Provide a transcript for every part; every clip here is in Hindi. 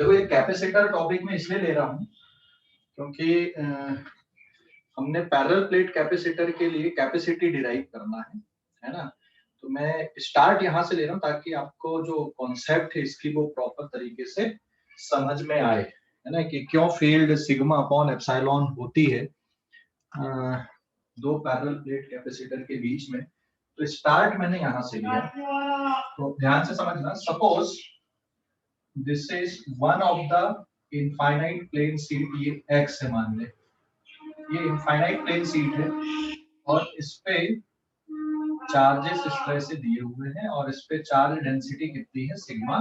देखो ये कैपेसिटर टॉपिक में इसलिए ले रहा हूँ क्योंकि हमने पैरेलल प्लेट कैपेसिटर के लिए कैपेसिटी डिराइव करना है ना। तो मैं स्टार्ट यहाँ से ले रहा हूँ ताकि आपको जो कॉन्सेप्ट है इसकी वो प्रॉपर तरीके से समझ में आए, है ना, कि क्यों फील्ड सिग्मा अपॉन एप्सिलॉन होती है दो पैरेलल प्लेट कैपेसिटर के बीच में। तो स्टार्ट मैंने यहाँ से लिया, तो ध्यान से समझना। Suppose this is one of the infinite plane sheet, ये एक्स है मान ले, ये इनफाइनाइट प्लेन सीट है और इस पे चार्जेस इस तरह से दिए हुए हैं और इस पे चार्ज डेंसिटी कितनी है, sigma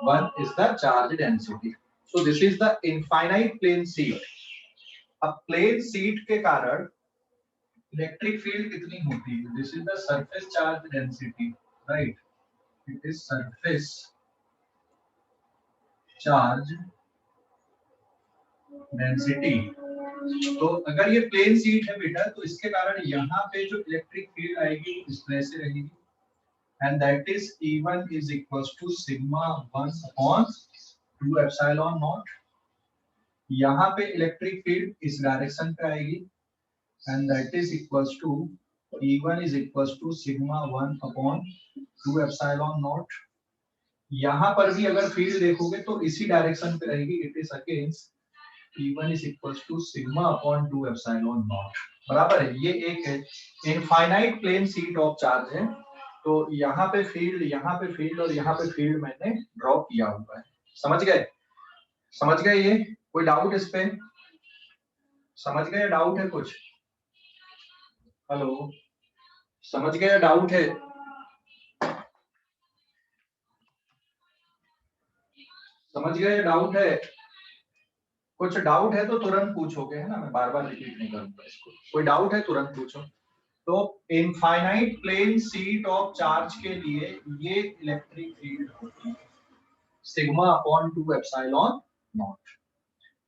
1 is the charge density. So this is the infinite plane sheet. अब प्लेन सीट के कारण इलेक्ट्रिक फील्ड कितनी होती है, this is the surface charge density, right, it is surface charge density. तो अगर ये प्लेन सीट है बेटा तो इसके कारण यहाँ पे जो इलेक्ट्रिक फील्ड आएगी वो इस तरह से रहेगी, and that is E1 is equals to sigma 1 upon 2 epsilon naught। यहाँ पे इलेक्ट्रिक फील्ड इस डायरेक्शन पे आएगी and that is equals to E1 is equals to sigma 1 upon 2 epsilon naught। यहाँ पर भी अगर फील्ड देखोगे तो इसी डायरेक्शन पे रहेगी, it is against E1 is equals to sigma upon 2 epsilon naught, बराबर है। ये एक है infinite plane sheet of charge है, तो यहाँ पे फील्ड और यहाँ पे फील्ड मैंने ड्रॉ किया हुआ है। समझ गए, समझ गए? ये कोई डाउट इस पे, समझ गए? डाउट है कुछ? हेलो, समझ गए? डाउट है? समझ गए? डाउट है? कुछ डाउट है तो तुरंत पूछोगे, है ना, मैं बार बार रिपीट नहीं करूंगा इसको। कोई डाउट है तुरंत पूछो। तो infinite plane sheet of charge के लिए ये इलेक्ट्रिक फील्ड होती है सिग्मा अपॉन 2 एप्सिलॉन नॉट।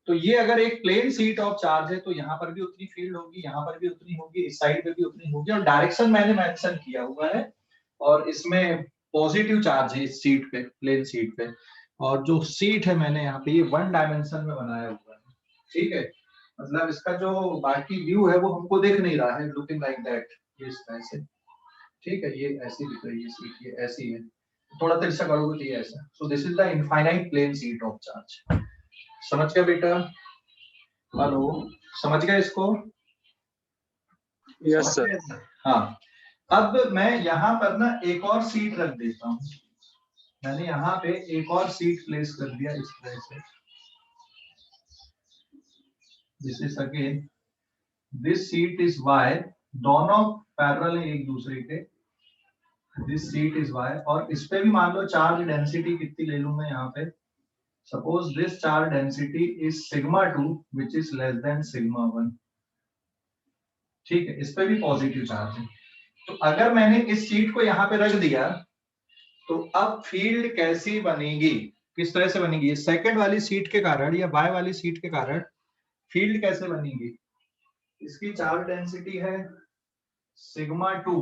तो ये अगर एक प्लेन सीट ऑफ चार्ज है तो यहाँ पर भी उतनी फील्ड होगी, यहाँ पर भी उतनी होगी, इस साइड पे भी उतनी होगी, और डायरेक्शन मैंने मेंशन किया हुआ है और इसमें पॉजिटिव चार्ज है इस सीट पे, प्लेन सीट पे। और जो सीट है मैंने यहाँ पे ये 1 डायमेंशन में बनाया हुआ है, ठीक है, मतलब इसका जो बाकी व्यू है वो हमको देख नहीं रहा है, लुकिंग लाइक दैट, ये इस तरह से, ठीक है, ये ऐसी दिख रही है सीट, ये ऐसी है, थोड़ा तिरछा करोगे तो ये ऐसा। So this is the infinite plane sheet of charge. समझ गया बेटा? हेलो, समझ गया इसको? Yes sir. हाँ, अब मैं यहाँ पर ना एक और सीट रख देता हूँ, मैंने यहाँ पे एक और सीट प्लेस कर दिया इस तरह से। This is again, this sheet is y, दोनों पैरेलल है एक दूसरे के, दिस सीट इज वाई, और इस पे भी मान लो चार्ज डेंसिटी कितनी ले लूं मैं यहाँ पे, suppose this charge density is sigma 2 which is less than sigma 1, ठीक है, इस पे भी पॉजिटिव चार्ज है। तो अगर मैंने इस सीट को यहाँ पे रख दिया तो अब फील्ड कैसी बनेगी, किस तरह से बनेगी, ये सेकंड वाली सीट के कारण या बाय वाली सीट के कारण फील्ड कैसे बनेगी, इसकी चार्ज डेंसिटी है सिग्मा 2,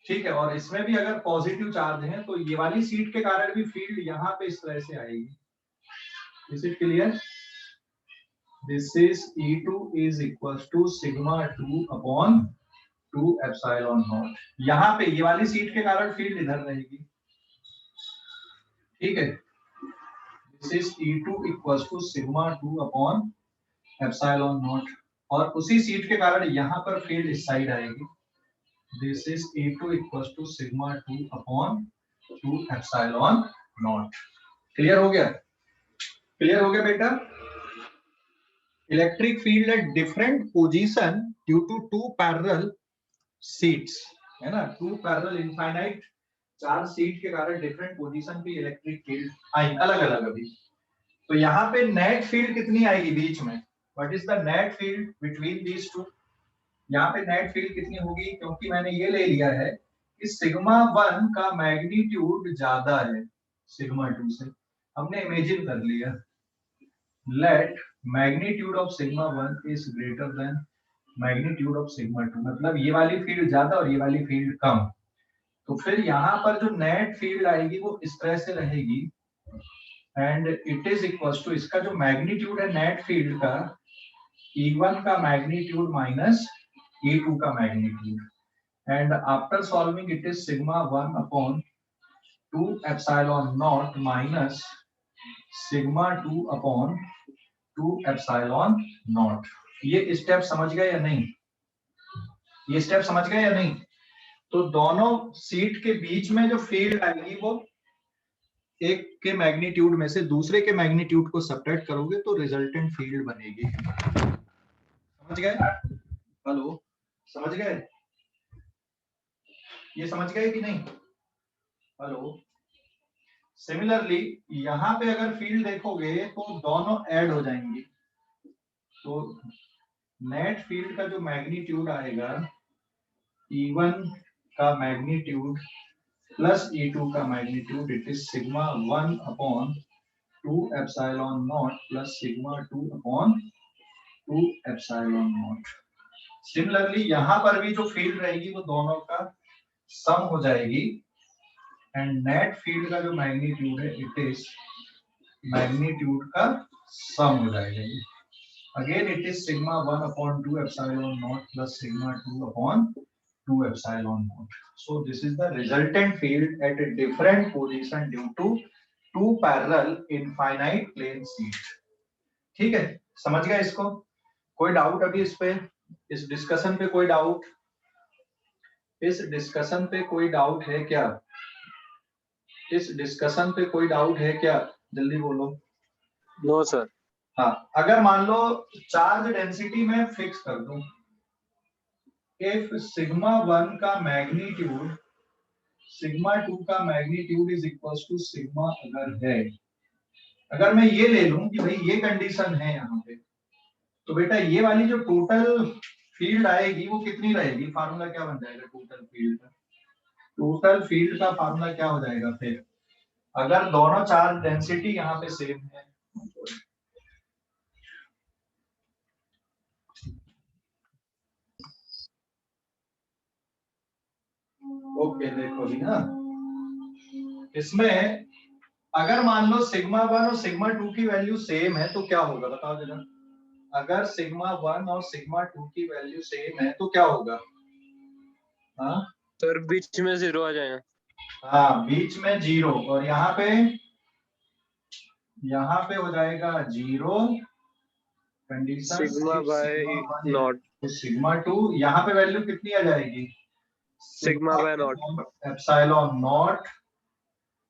ठीक है, और इसमें भी अगर पॉजिटिव चार्ज है तो ये वाली सीट के कारण भी फील्ड यहाँ पे इस तरह से आएगी। Is it clear? This is E2 is equals to sigma 2 upon 2 epsilon naught। यहाँ पे ये वाली सीट के कारण फील्ड इधर रहेगी, ठीक है, this is E2 equals to sigma 2 upon epsilon naught, और उसी सीट के कारण यहाँ पर फील्ड इस साइड आएगी, this is E2 equals to sigma 2 upon 2 epsilon naught। Clear हो गया? क्लियर हो गया बेटा? Electric field at different position due to two parallel sheets, है ना, टू पैरेलल इनफाइनाइट चार सीट के कारण डिफरेंट पोजीशन पे इलेक्ट्रिक फील्ड आई अलग अलग। अभी तो यहाँ पे नेट फील्ड कितनी आएगी बीच में, what is the net field between these two, यहाँ पे नेट फील्ड कितनी होगी, क्योंकि मैंने ये ले लिया है कि सिग्मा 1 का मैग्नीट्यूड ज्यादा है सिग्मा 2 से, हमने इमेजिन कर लिया, let magnitude of sigma 1 is greater than magnitude of sigma 2, मतलब ये वाली फील्ड ज्यादा और ये वाली फील्ड कम। तो फिर यहाँ पर जो नेट फील्ड आएगी वो इस तरह से रहेगी, and it is equal to, इसका जो मैग्नीट्यूड है नेट फील्ड का, E1 का मैग्नीट्यूड माइनस E2 का magnitude, and after solving it is sigma 1 upon 2 epsilon not minus sigma 2 upon 2 epsilon not. ये स्टेप समझ गए या नहीं? ये स्टेप समझ गए या नहीं? तो दोनों सीट के बीच में जो फील्ड आएगी वो एक के मैग्नीट्यूड में से दूसरे के मैग्नीट्यूड को सब्ट्रैक्ट करोगे तो रिजल्टेंट फील्ड बनेगी। समझ गए? हेलो, समझ गए? ये समझ गए कि नहीं? हेलो। सिमिलरली यहां पे अगर फील्ड देखोगे तो दोनों ऐड हो जाएंगी, तो नेट फील्ड का जो मैग्नीट्यूड आएगा E1 का मैग्नीट्यूड प्लस E2 का magnitude, it is sigma 1 upon 2 epsilon not plus sigma 2 upon 2 epsilon not. Similarly यहां पर भी जो फील्ड रहेगी वो दोनों का सम हो जाएगी, एंड नेट फील्ड का जो मैग्नीट्यूड है इट इज मैग्नीट्यूड का सम हो जाएगा। Again it is sigma 1 upon 2 epsilon not plus sigma 2 upon 2 epsilon naught. So this is the resultant field at a different position due to two parallel infinite plane sheets. ठीक है, समझ गया इसको? कोई डाउट अभी इस पे, इस डिस्कशन पे कोई डाउट? इस डिस्कशन पे कोई डाउट है क्या? इस डिस्कशन पे कोई डाउट है क्या? जल्दी बोलो। No sir. हाँ, अगर मान लो चार्ज डेंसिटी में फिक्स कर दूं, if sigma 1 का मैग्नीट्यूड सिग्मा 2 का magnitude is equal to sigma अगर है, अगर मैं ये ले लूं कि भाई ये कंडीशन है यहाँ पे, तो बेटा ये वाली जो टोटल फील्ड आएगी वो कितनी रहेगी? फार्मूला क्या बन जाएगा टोटल फील्ड का? टोटल फील्ड का फार्मूला क्या हो जाएगा फिर, अगर दोनों चार्ज डेंसिटी यहाँ पे सेम है? ओके देखो भी ना, इसमें अगर मान लो सिग्मा 1 और सिग्मा 2 की वैल्यू सेम है तो क्या होगा बताओ जरा। अगर सिग्मा 1 और सिग्मा 2 की वैल्यू सेम है तो क्या होगा? हाँ सर बीच में 0 आ जाएगा। हाँ, बीच में 0, और यहाँ पे हो जाएगा 0 कंडीशन, सिग्मा बाय नॉट, तो सिग्मा 2 यहाँ पे वैल्यू कितनी आ जाएगी? Sigma by naught epsilon naught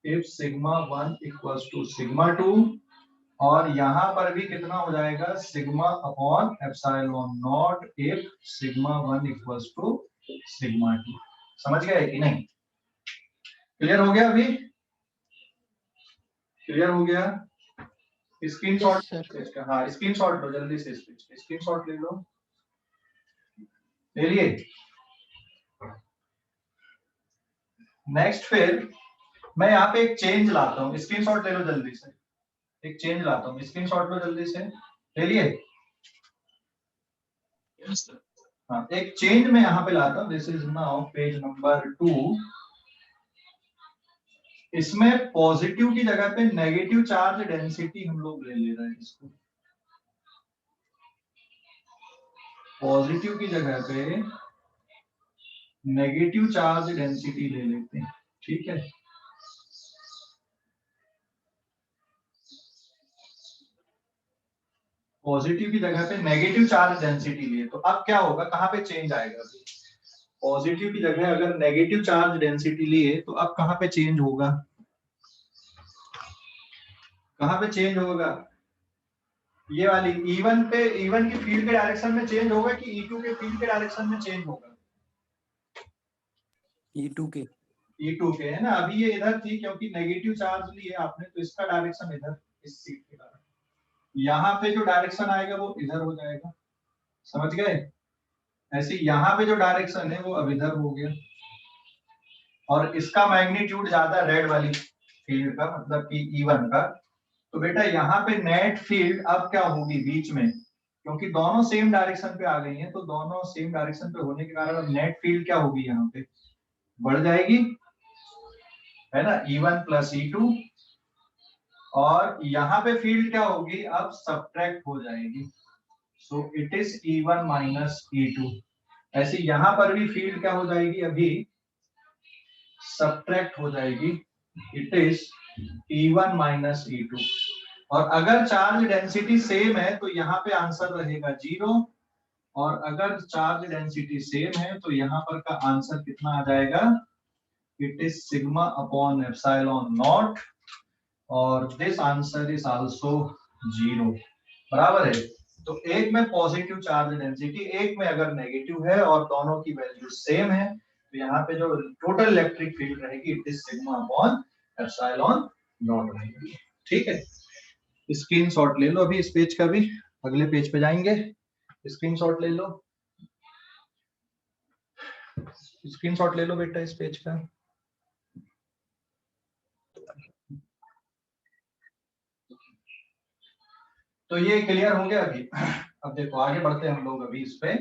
if sigma 1 equals to sigma 2, और यहाँ पर भी कितना हो जाएगा? Sigma upon epsilon naught if sigma 1 equals to sigma 2। समझ गए कि नहीं? क्लियर हो गया? अभी क्लियर हो गया? स्क्रीनशॉट इसका, हाँ स्क्रीनशॉट लो जल्दी से, स्क्रीनशॉट ले लो, ले लिए? नेक्स्ट फिर मैं यहाँ पे एक चेंज लाता हूँ, स्क्रीनशॉट ले लो जल्दी से, एक चेंज लाता हूँ, स्क्रीनशॉट लो जल्दी से, ले लिए? हाँ, एक चेंज मैं यहाँ पे लाता हूँ, this is now page number 2। इसमें पॉजिटिव की जगह पे नेगेटिव चार्ज डेंसिटी हम लोग ले रहे हैं इसको, पॉजिटिव की जगह पे नेगेटिव चार्ज डेंसिटी ले लेते हैं, ठीक है? पॉजिटिव की जगह पे नेगेटिव चार्ज डेंसिटी लिए, तो अब क्या होगा, कहाँ पे चेंज आएगा? पॉजिटिव की जगह अगर नेगेटिव चार्ज डेंसिटी लिए तो अब कहाँ पे चेंज होगा? कहाँ पे चेंज होगा? ये वाली E1 पे, E1 की फील्ड के डायरेक्शन में चेंज होगा कि E2 के फील्ड के डायरेक्शन में चेंज होगा? E2 के, E2 के है ना, अभी ये इधर थी क्योंकि नेगेटिव चार्ज लिए आपने, तो इसका डायरेक्शन इधर, इस सीट के कारण यहाँ पे जो डायरेक्शन आएगा वो इधर हो जाएगा। समझ गए? ऐसे यहाँ पे जो डायरेक्शन है वो अब इधर हो गया, और इसका मैग्नीट्यूड ज्यादा रेड वाली फील्ड का, मतलब कि E1 का, तो बेटा यहाँ पे नेट फील्ड अब क्या होगी बीच में, क्योंकि दोनों सेम डायरेक्शन पे आ गई हैं, तो दोनों सेम डायरेक्शन पे होने के कारण अब नेट फील्ड क्या होगी, यहाँ पे बढ़ जाएगी, है ना? E1 प्लस E2, और यहाँ पे फील्ड क्या होगी, अब सब्ट्रैक्ट हो जाएगी, so it is E1 minus E2। ऐसे यहाँ पर भी फील्ड क्या हो जाएगी, अभी सब्ट्रैक्ट हो जाएगी, it is E1 minus E2। और अगर चार्ज डेंसिटी सेम है तो यहाँ पे आंसर रहेगा 0, और अगर चार्ज डेंसिटी सेम है तो यहाँ पर का आंसर कितना आ जाएगा, it is sigma upon epsilon naught, और दिस आंसर इज आल्सो 0, बराबर है। तो एक में पॉजिटिव चार्ज डेंसिटी, एक में अगर नेगेटिव है और दोनों की वैल्यू सेम है, तो यहाँ पे जो टोटल इलेक्ट्रिक फील्ड रहेगी it is sigma upon epsilon not रहेगी। ठीक है, स्क्रीनशॉट ले लो अभी इस पेज का भी, अगले पेज पे जाएंगे, स्क्रीनशॉट ले लो, स्क्रीनशॉट ले लो बेटा इस पेज का। तो ये क्लियर हो गया अभी। अब देखो आगे बढ़ते हैं हम लोग अभी इस पे।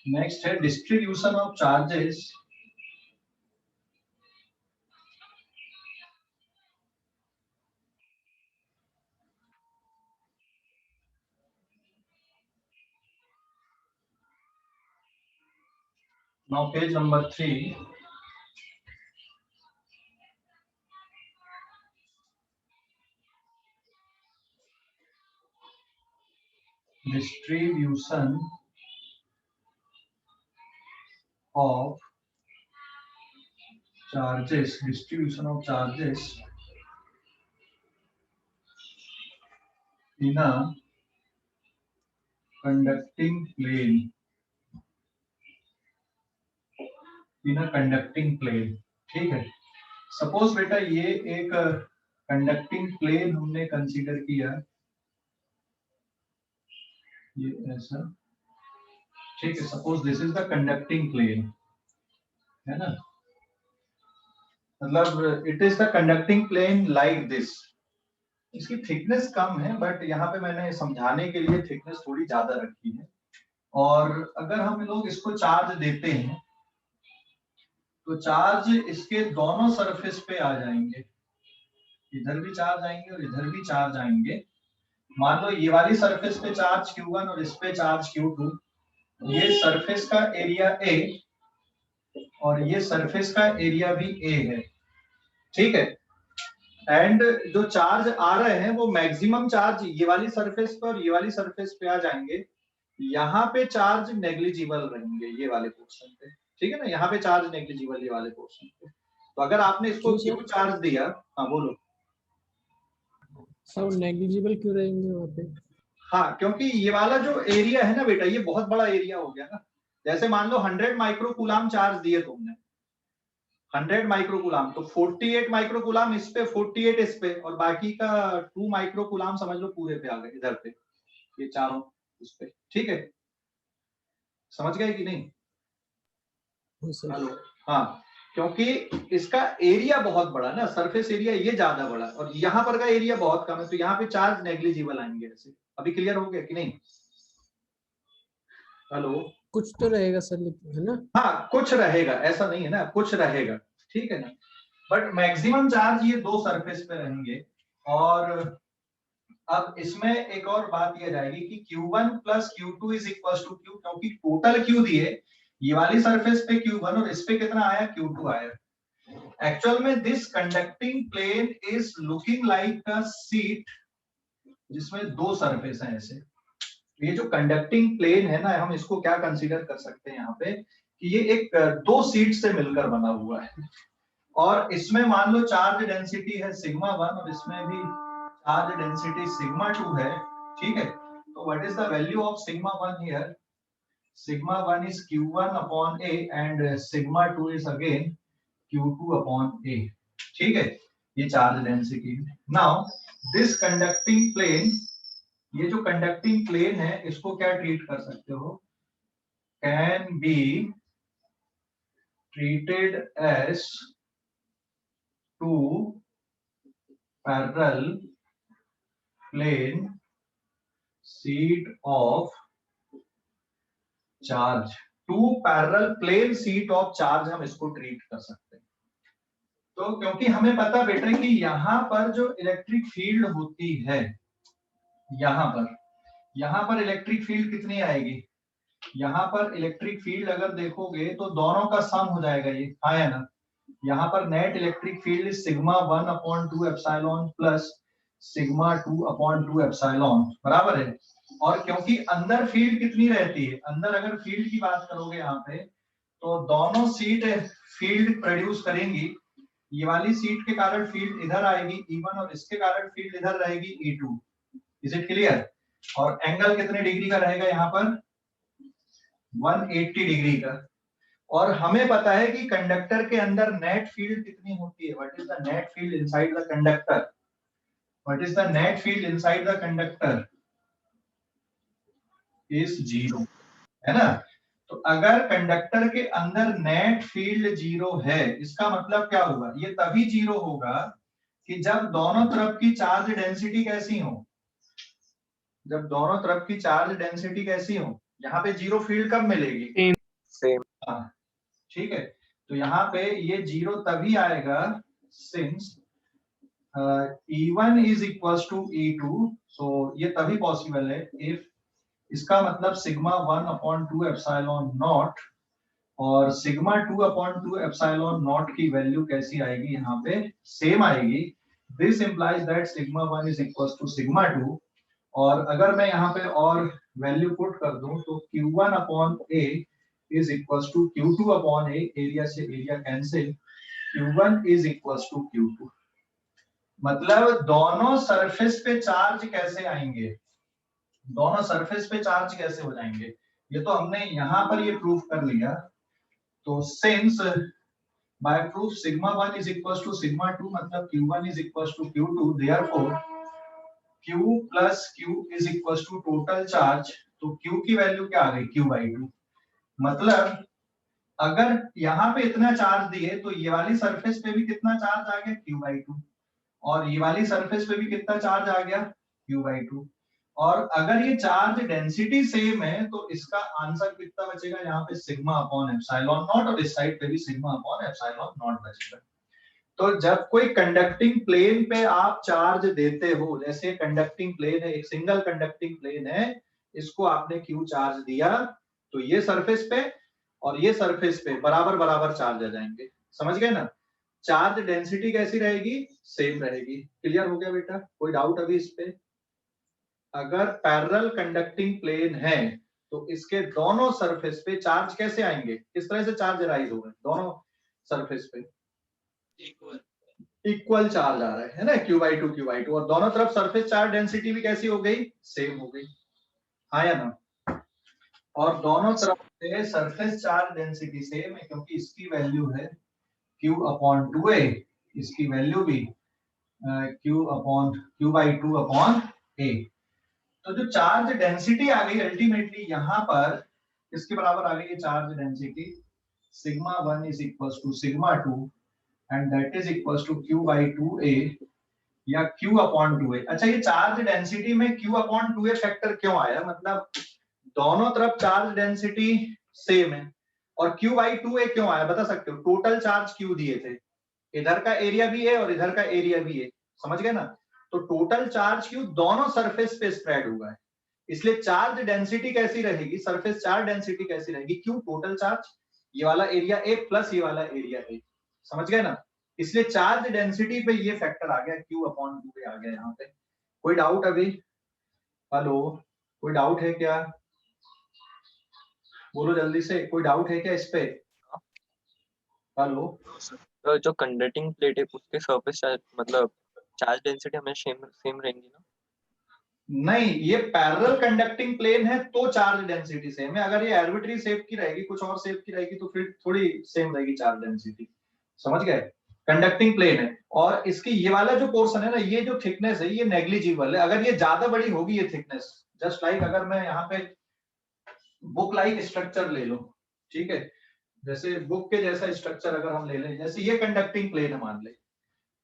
नेक्स्ट है distribution of charges now, page number 3। distribution of charges, distribution of charges in a conducting plane, in a conducting plane। ठीक है, सपोज बेटा ये एक कंडक्टिंग प्लेन हमने कंसीडर किया, ये ऐसा, ठीक है, suppose this is the conducting plane, है ना, मतलब it is the conducting plane like this. इसकी थिकनेस कम है बट यहाँ पे मैंने समझाने के लिए थिकनेस थोड़ी ज्यादा रखी है। और अगर हम लोग इसको चार्ज देते हैं तो चार्ज इसके दोनों सरफेस पे आ जाएंगे, इधर भी चार्ज आएंगे और इधर भी चार्ज आएंगे। मान लो ये वाली सरफेस पे चार्ज Q1 और इस पे चार्ज Q2, ये सरफेस का एरिया A और ये सरफेस का एरिया भी A है, ठीक है। एंड जो चार्ज आ रहे हैं वो मैक्सिमम चार्ज ये वाली सरफेस पर और ये वाली सरफेस पे आ जाएंगे, यहाँ पे चार्ज नेग्लिजिबल रहेंगे ये वाले पोर्शन पे, ठीक है ना, यहाँ पे चार्ज नेग्लिजिबल ये वाले पोर्शन पे। तो अगर आपने इसको Q चार्ज दिया, हाँ बोलो सर, नेग्लिजिबल क्यों रहेंगे वहाँ पे? हाँ, क्योंकि ये वाला जो एरिया है ना बेटा, ये बहुत बड़ा एरिया हो गया ना। जैसे मान लो 100 माइक्रोकूलाम चार्ज दिए तुमने, 100 माइक्रोकूलाम, तो 48 माइक्रोकूलाम इस पे, 48 इस पे, और बाकी का 2 माइक्रोकूलाम समझ लो पूरे पे आ गए इधर पे, ये चारों इस पे, ठीक है, समझ गए कि नहीं? हेलो, हाँ, क्योंकि इसका एरिया बहुत बड़ा ना, सरफेस एरिया ये ज्यादा बड़ा और यहाँ पर का एरिया बहुत कम है, तो यहाँ पे चार्ज नेग्लिजिबल आएंगे ऐसे। अभी क्लियर हो गया कि नहीं? हेलो, कुछ तो रहेगा सर, है ना? हाँ कुछ रहेगा, ऐसा नहीं है ना, कुछ रहेगा, ठीक है ना, बट मैक्सिमम चार्ज ये दो सरफेस पे रहेंगे। और अब इसमें एक और बात ये जाएगी कि Q1 plus Q2 is equal to Q, क्योंकि टोटल Q दिए, ये वाली सरफेस पे Q1 और इस पे कितना आया, Q2 आया। एक्चुअल में this conducting plane is looking like a sheet जिसमें दो सरफेस हैं ऐसे। ये जो कंडक्टिंग प्लेन है ना, हम इसको क्या कंसीडर कर सकते हैं यहाँ पे कि ये एक दो सीट से मिलकर बना हुआ है, और इसमें मान लो चार्ज डेंसिटी है सिग्मा 1 और इसमें भी चार्ज डेंसिटी सिग्मा 2 है, ठीक है। तो what is the value of sigma 1 here? Sigma 1 is Q1 upon A and sigma 2 is again Q2 upon A, ठीक है, ये charge density. Now this conducting plane, ये जो कंडक्टिंग प्लेन है इसको क्या ट्रीट कर सकते हो, can be treated as two parallel plane sheet of charge, two parallel plane sheet of charge हम इसको ट्रीट कर सकते हैं। तो तो क्योंकि हमें पता बेटा कि यहाँ पर जो इलेक्ट्रिक फील्ड होती है, यहाँ पर इलेक्ट्रिक फील्ड कितनी आएगी, यहाँ पर इलेक्ट्रिक फील्ड अगर देखोगे तो दोनों का सम हो जाएगा ये, आया ना। यहाँ पर net electric field sigma 1/2 epsilon plus sigma 2/2 epsilon बराबर है। और क्योंकि अंदर फील्ड कितनी रहती है, अंदर अगर फील्ड की बात करोगे यहाँ पे तो दोनों सीट फील्ड प्रोड्यूस करेंगी। ये वाली सीट के कारण फील्ड इधर आएगी E1 और इसके कारण फील्ड इधर रहेगी E2। Is it clear? और एंगल कितने डिग्री का रहेगा यहाँ पर, 180 डिग्री का। और हमें पता है कि कंडक्टर के अंदर नेट फील्ड कितनी होती है, what is the net field inside the conductor, what is the net field inside the conductor is 0, है ना। तो अगर कंडक्टर के अंदर नेट फील्ड 0 है, इसका मतलब क्या होगा, ये तभी 0 होगा कि जब दोनों तरफ की चार्ज डेंसिटी कैसी हो, जब दोनों तरफ की चार्ज डेंसिटी कैसी हो। यहाँ पे 0 फील्ड कब मिलेगी, सेम। हाँ ठीक है। तो यहाँ पे ये 0 तभी आएगा since E1 is equals to E2, so ये तभी पॉसिबल है इफ, इसका मतलब सिग्मा 1/2 एप्सिलॉन नॉट और सिग्मा 2/2 एप्सिलॉन नॉट की वैल्यू कैसी आएगी, यहाँ पे सेम आएगी। This implies that sigma 1 is equals to sigma 2। और अगर मैं यहाँ पे और वैल्यू पुट कर दूं तो Q1/A is equals to Q2/A, area से area cancel, Q1 is equals to Q2। मतलब दोनों सरफेस पे चार्ज कैसे आएंगे, दोनों सरफेस पे चार्ज कैसे हो जाएंगे, ये तो हमने यहाँ पर ये प्रूफ कर लिया। तो since by proof sigma 1 is equals to sigma 2 मतलब Q1 is equals to Q2, therefore Q plus Q is equals to total charge. तो Q की वैल्यू क्या आ गई, Q/2। मतलब अगर यहाँ पे इतना चार्ज दिए तो ये वाली सरफेस पे भी कितना चार्ज आ गया, Q/2। और ये वाली सरफेस पे भी कितना चार्ज आ गया, Q/2। और अगर ये चार्ज डेंसिटी सेम है तो इसका आंसर कितना बचेगा, यहाँ पे सिग्मा अपॉन एप्सिलॉन नॉट, और इस साइड पे भी सिग्मा अपॉन एप्सिलॉन नॉट बचेगा। तो जब कोई कंडक्टिंग प्लेन पे आप चार्ज देते हो, जैसे कंडक्टिंग प्लेन है, एक सिंगल कंडक्टिंग प्लेन है, इसको आपने Q चार्ज दिया तो ये सरफेस पे और ये सरफेस पे बराबर बराबर चार्ज आ जाएंगे, समझ गए ना। चार्ज डेंसिटी कैसी रहेगी, सेम रहेगी। क्लियर हो गया बेटा, कोई डाउट अभी इस पे? अगर पैरेलल कंडक्टिंग प्लेन है तो इसके दोनों सरफेस पे चार्ज कैसे आएंगे, किस तरह से चार्ज राइज होगा, दोनों सरफेस पे इक्वल चार्ज आ रहा है ना, Q/2 और दोनों तरफ सरफेस चार्ज डेंसिटी भी कैसी हो गई, सेम हो गई, हाँ या ना। और दोनों तरफ से सरफेस चार्ज डेंसिटी सेम है क्योंकि इसकी वैल्यू है Q/2A, इसकी वैल्यू भी Q/2/A। तो जो चार्ज डेंसिटी आ गई अल्टीमेटली यहाँ पर इसके बराबर आ गई charge density sigma 1 is equals to sigma 2 and that is equals to Q/2A या Q/2A। अच्छा, ये चार्ज डेंसिटी में Q/2A फैक्टर क्यों आया, मतलब दोनों तरफ चार्ज डेंसिटी सेम है और Q/2A क्यों आया बता सकते हो? टोटल चार्ज Q दिए थे, इधर का एरिया भी है और इधर का एरिया भी है, समझ गए ना। तो टोटल चार्ज Q दोनों सरफेस पे स्प्रेड हुआ है, इसलिए चार्ज डेंसिटी कैसी रहेगी, सरफेस चार्ज डेंसिटी कैसी रहेगी, Q टोटल चार्ज, ये वाला एरिया A प्लस ये वाला एरिया A, समझ गए ना। इसलिए चार्ज डेंसिटी पे ये फैक्टर आ गया, Q/2A आ गया यहाँ पे। कोई डाउट अभी? हेलो, कोई डाउट है क्या, बोलो जल्दी से, कोई डाउट है क्या इस पे? हेलो, तो जो कंडक्टिंग प्लेट है उसके सरफेस चार्ज मतलब चार्ज डेंसिटी हमेशा सेम रहेंगी ना? नहीं, ये पैरेलल कंडक्टिंग प्लेन है तो चार्ज डेंसिटी सेम है। अगर ये आर्बिट्री शेप की रहेगी, कुछ और शेप की रहेगी तो फिर थोड़ी सेम रहेगी चार्ज डेंसिटी, समझ गए। कंडक्टिंग प्लेन है और इसकी ये वाला जो पोर्शन है ना, ये जो थिकनेस है ये नेग्लिजिबल है। अगर ये ज्यादा बड़ी होगी ये थिकनेस, जस्ट लाइक अगर मैं यहाँ पे बुक लाइक स्ट्रक्चर ले लो, ठीक है, जैसे बुक के जैसा स्ट्रक्चर अगर हम ले लें, जैसे ये कंडक्टिंग प्लेन है मान ले,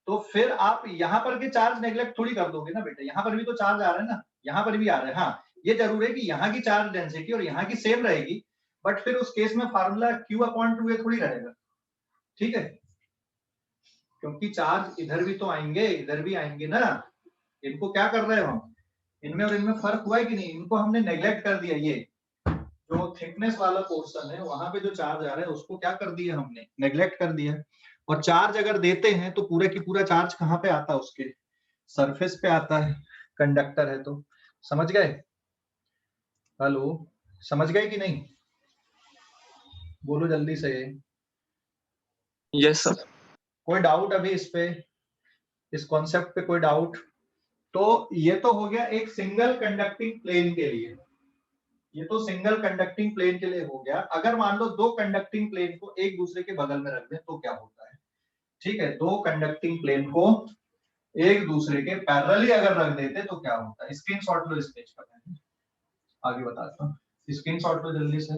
तो फिर आप यहाँ पर के चार्ज नेग्लेक्ट थोड़ी कर दोगे ना बेटा, यहाँ पर भी तो चार्ज आ रहा है ना, यहाँ पर भी आ रहा है। हाँ, ये जरूर है कि यहाँ की चार्ज डेंसिटी और यहाँ की सेम रहेगी, बट फिर उस केस में फार्मूला Q/2A थोड़ी रहेगा, ठीक है। क्योंकि चार्ज इधर भी तो आएंगे, इधर भी आएंगे ना। इनको क्या कर रहे हो हम, इनमें और इनमें फर्क हुआ है कि नहीं? इनको हमने नेग्लेक्ट कर दिया। ये जो थिकनेस वाला पोर्शन है वहां पे जो चार्ज आ रहा है उसको क्या कर दिया हमने, नेग्लेक्ट कर दिया। और चार्ज अगर देते हैं तो पूरा की पूरा चार्ज कहाँ पे आता है, उसके सरफेस पे आता है, कंडक्टर है तो। समझ गए? हेलो, समझ गए कि नहीं? बोलो जल्दी से। Yes sir. कोई डाउट अभी इस पे, इस कॉन्सेप्ट पे कोई डाउट? तो ये तो हो गया एक सिंगल कंडक्टिंग प्लेन के लिए, ये तो सिंगल कंडक्टिंग प्लेन के लिए हो गया। अगर मान लो दो कंडक्टिंग प्लेन को एक दूसरे के बगल में रख दें तो क्या होता है? ठीक है, दो कंडक्टिंग प्लेन को एक दूसरे के पैरेलली अगर रख देते तो क्या होता है? स्क्रीनशॉट लो इस पेज पर, आगे बताता हूँ। स्क्रीनशॉट लो जल्दी से,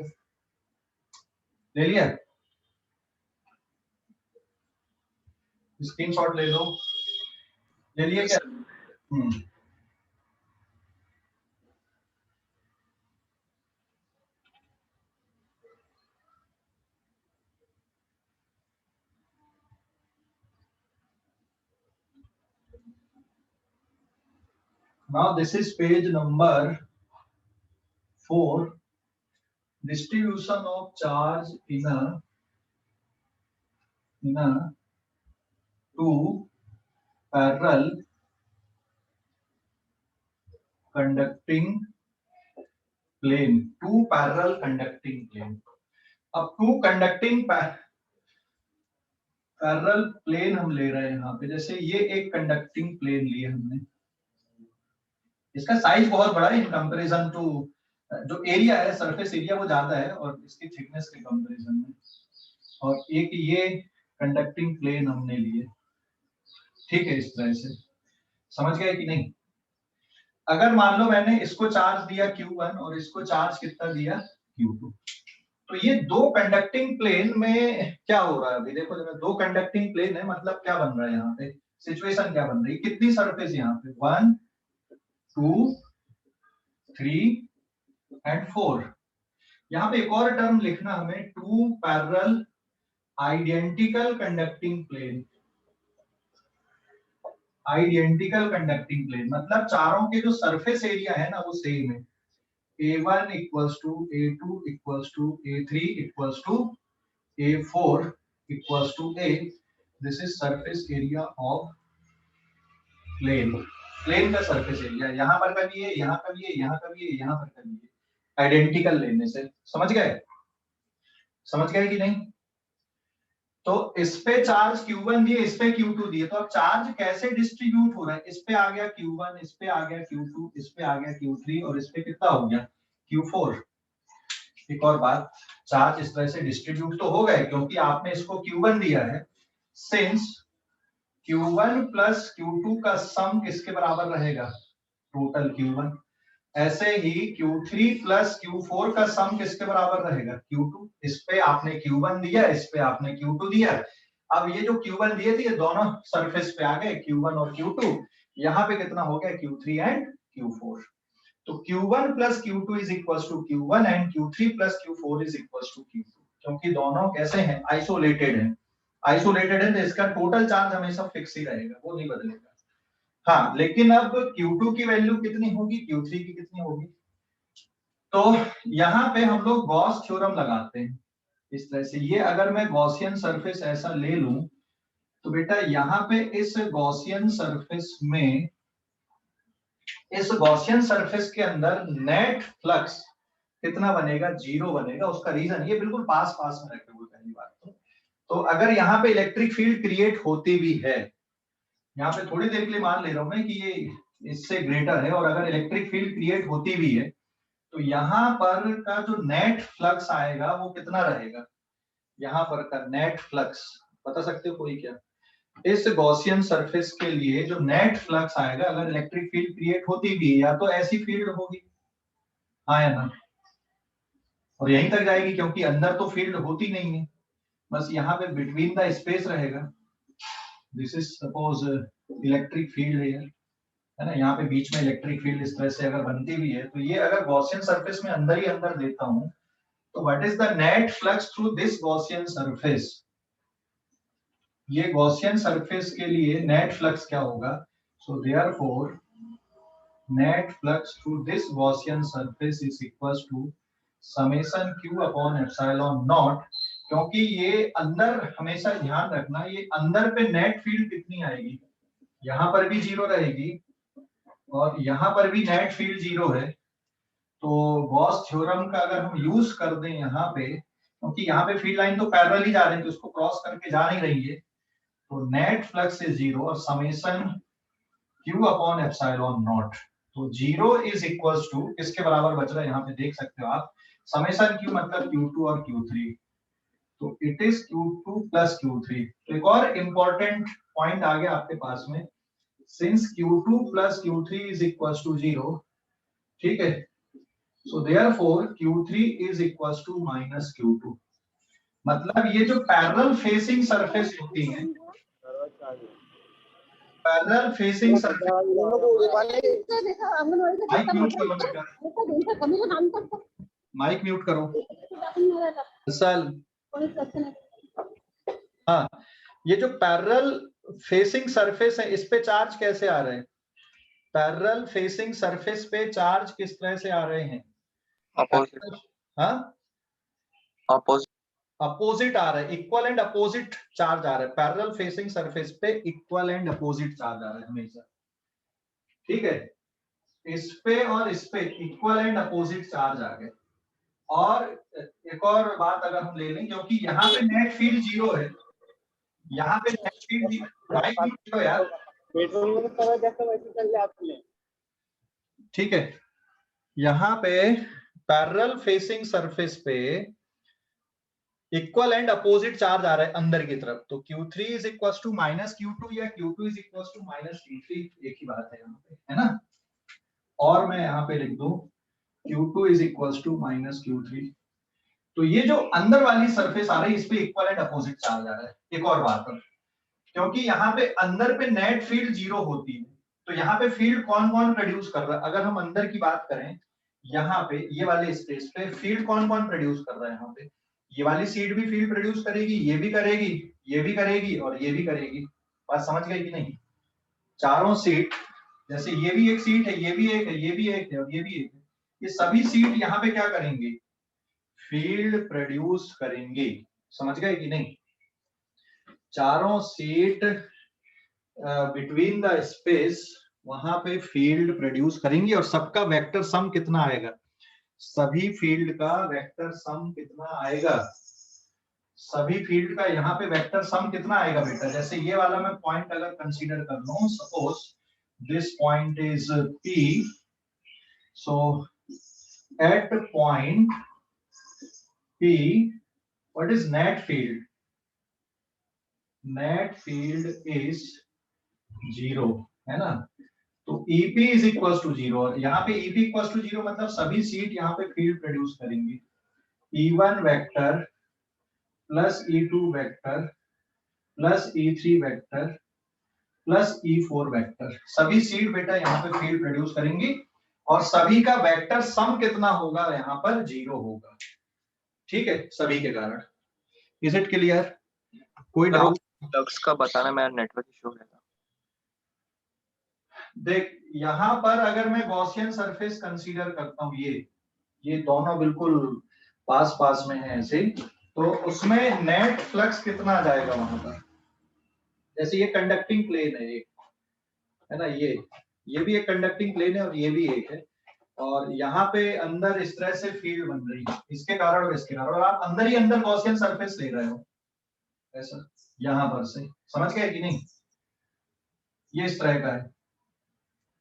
ले लिया? स्क्रीनशॉट ले लो, ले लिया क्या? Now this is page number 4. Distribution of charge in a two parallel conducting plane. Two parallel conducting plane. अब टू कंडक्टिंग पैरेलल प्लेन हम ले रहे हैं यहाँ पे। जैसे ये एक कंडक्टिंग प्लेन लिए हमने, इसका साइज बहुत बड़ा है इन कंपैरिजन टू, जो एरिया है सरफेस एरिया वो ज्यादा है और इसकी थिकनेस के कंपैरिजन में। और एक ये कंडक्टिंग प्लेन हमने लिए, ठीक है, इस तरह से। समझ गए कि नहीं? अगर मान लो मैंने इसको चार्ज दिया Q1 और इसको चार्ज कितना दिया Q2, तो ये दो कंडक्टिंग प्लेन में क्या हो रहा है? अभी देखो, जब दो कंडक्टिंग प्लेन है मतलब क्या बन रहा है यहाँ पे, सिचुएशन क्या बन रही है? कितनी सरफेस यहाँ पे? 1 2 3 एंड 4। यहाँ पे एक और टर्म लिखना हमें, two parallel identical conducting plane. Identical conducting plane मतलब चारों के जो सरफेस एरिया है ना वो सेम है। A1 equals to A2 equals to A3 equals to A4 equals to A. This is surface area of plane. Plane का सरफेस एरिया यहाँ पर का भी है, यहाँ का भी है, यहाँ का भी है, यहाँ पर का भी है, आइडेंटिकल लेने से। समझ गए? समझ गए कि नहीं? तो इस पे चार्ज Q1 दिए, इस पे Q2 दिए, तो अब चार्ज कैसे डिस्ट्रीब्यूट हो रहा है? इस पे आ गया Q1, इस पे आ गया Q2, इस पे आ गया Q3 और इस पे कितना हो गया Q4। एक और बात, चार्ज इस तरह से डिस्ट्रीब्यूट तो हो गए क्योंकि आपने इसको Q1 दिया है। सिंस Q1 प्लस Q2 का सम किसके बराबर रहेगा? Total Q1। ऐसे ही Q3 प्लस Q4 का सम किसके बराबर रहेगा? Q2। इस पे आपने Q1 दिया, इस पे आपने Q2 दिया। अब ये जो Q1 दिए थे ये दोनों सरफेस पे आ गए, Q1 और Q2। यहाँ पे कितना हो गया? Q3 and Q4। तो Q1 plus Q2 is equals to Q1 and Q3 plus Q4 is equals to Q2, क्योंकि दोनों कैसे हैं? आइसोलेटेड हैं। आइसोलेटेड है तो इसका टोटल चार्ज हमेशा फिक्स ही रहेगा, वो नहीं बदलेगा। हाँ, लेकिन अब Q2 की वैल्यू कितनी होगी, Q3 की कितनी होगी? तो यहाँ पे हम लोग गॉस थ्योरम लगाते हैं इस तरह से। ये अगर मैं गॉसियन सरफेस ऐसा ले लूं तो बेटा यहाँ पे इस गॉसियन सरफेस में, इस गॉसियन सरफेस के अंदर नेट फ्लक्स कितना बनेगा? 0 बनेगा। उसका रीजन ये बिल्कुल पास पास में रखे हुए, पहली बात तो अगर यहाँ पे इलेक्ट्रिक फील्ड क्रिएट होती भी है, यहाँ पे थोड़ी देर के लिए मान ले रहा हूं मैं कि ये इससे ग्रेटर है, और अगर इलेक्ट्रिक फील्ड क्रिएट होती भी है तो यहाँ पर का जो नेट फ्लक्स आएगा वो कितना रहेगा? यहाँ पर का नेट फ्लक्स बता सकते हो कोई क्या? इस गॉसियन सरफेस के लिए जो नेट फ्लक्स आएगा, अगर इलेक्ट्रिक फील्ड क्रिएट होती भी है, या तो ऐसी फील्ड होगी, हाँ या ना, और यहीं तक जाएगी क्योंकि अंदर तो फील्ड होती नहीं है, बस यहाँ पे बिटवीन द स्पेस रहेगा। This is suppose electric field है ना, यहाँ पे बीच में इलेक्ट्रिक फील्ड इस तरह से अगर बनती भी है, तो ये अगर गॉसियन सरफेस में अंदर ही अंदर देता हूं तो what is the net flux through this Gaussian surface? ये गॉसियन सरफेस के लिए नेट फ्लक्स क्या होगा? So therefore net flux through this Gaussian surface is equal to summation q upon epsilon naught, क्योंकि ये अंदर, हमेशा ध्यान रखना, ये अंदर पे नेट फील्ड कितनी आएगी, यहाँ पर भी जीरो रहेगी और यहाँ पर भी नेट फील्ड जीरो है। तो गॉस थ्योरम का अगर हम यूज कर दें यहाँ पे, क्योंकि यहाँ पे फील्ड लाइन तो पैरेलल ही जा रही है तो उसको क्रॉस करके जा नहीं रही है, तो नेट फ्लक्स इज जीरो और summation q upon epsilon not, तो जीरो इज इक्वल टू किसके बराबर बच रहा है यहाँ पे देख सकते हो आप, समेशन q मतलब q2 और q3, तो it is q2 plus q3। तो एक और इंपॉर्टेंट पॉइंट आ गया आपके पास में, since q2 plus q3 is equals to 0, ठीक है, so therefore q3 is equals to minus q2, मतलब ये जो पैरेलल फेसिंग सरफेस होती है, parallel facing surface, mike mute करो सल। हाँ, ये जो पैरेलल फेसिंग सरफेस है, इस पे चार्ज कैसे आ रहे हैं? पैरेलल फेसिंग सरफेस पे चार्ज किस तरह से आ रहे हैं? अपोजिट। हाँ, अपोजिट अपोजिट आ रहा है, इक्वल एंड अपोजिट चार्ज आ रहा है पैरेलल फेसिंग सरफेस पे, इक्वल एंड अपोजिट चार्ज आ रहा है हमेशा, ठीक है, इस पे और इस पे इक्वल एंड अपोजिट चार्ज आ गए। और एक और बात अगर हम ले लें, क्योंकि यहाँ पे नेट फील्ड जीरो है, यहाँ पे नेट फील्ड जीरो यार, ठीक है, यहाँ पे पैरेलल फेसिंग सरफेस पे इक्वल एंड अपोजिट चार्ज आ रहा है अंदर की तरफ, तो Q3 is equal to minus Q2 या Q2 is equal to minus Q3, एक ही बात है यहाँ पे, है ना। और मैं यहाँ पे लिख दूं Q2 is equal to minus Q3, तो ये जो अंदर वाली सरफेस आ रही है इस पे इक्वल एंड अपोजिट चार्ज आ रहा है। एक और बात है, क्योंकि यहाँ पे अंदर पे नेट फील्ड जीरो होती है, तो यहाँ पे फील्ड कौन कौन प्रोड्यूस कर रहा है, अगर हम अंदर की बात करें, यहाँ पे ये वाले स्पेस पे फील्ड कौन कौन प्रोड्यूस कर रहा है, यहाँ पे ये वाली सीट भी फील्ड प्रोड्यूस करेगी, ये भी करेगी, ये भी करेगी और ये भी करेगी। बात समझ गए कि नहीं? चारों सीट, जैसे ये भी एक सीट है, ये भी एक है, ये भी एक है और ये भी एक है, ये सभी सीट यहाँ पे क्या करेंगे? फील्ड प्रोड्यूस करेंगे। समझ गए कि नहीं? चारों सीट बिटवीन द स्पेस वहां पे फील्ड प्रोड्यूस करेंगी और सबका वेक्टर सम कितना आएगा? सभी फील्ड का वेक्टर सम कितना आएगा? सभी फील्ड का यहाँ पे वेक्टर सम कितना आएगा बेटा? जैसे ये वाला मैं पॉइंट अगर कंसीडर कर लूं, suppose this point is P, so at point P what is net field? Net field is 0, है ना। तो EP इज इक्वल टू 0 और यहाँ पे EP इक्वल टू 0 मतलब सभी सीट यहाँ पे फील्ड प्रोड्यूस करेंगी। E1 vector plus E2 vector plus E3 vector plus E4 vector, सभी सीट बेटा यहाँ पे फील्ड प्रोड्यूस करेंगी और सभी का वेक्टर सम कितना होगा? यहाँ पर 0 होगा, ठीक है, सभी के कारण। Is it clear? कोई डाउट? फ्लक्स का बताना, मेरा नेटवर्क इशू है। देख, यहाँ पर अगर मैं गॉसियन सरफेस कंसीडर करता हूँ, ये दोनों बिल्कुल पास पास में है ऐसे, तो उसमें नेट फ्लक्स कितना आ जाएगा वहां पर? जैसे ये कंडक्टिंग प्लेन है एक, है ना, ये भी एक कंडक्टिंग प्लेन है और ये भी एक है, और यहाँ पे अंदर इस तरह से फील्ड बन रही है इसके कारण और इसके कारण, और आप अंदर ही अंदर गॉसियन सरफेस ले रहे हो ऐसा, यहाँ पर से। समझ गए कि नहीं? ये इस तरह का है,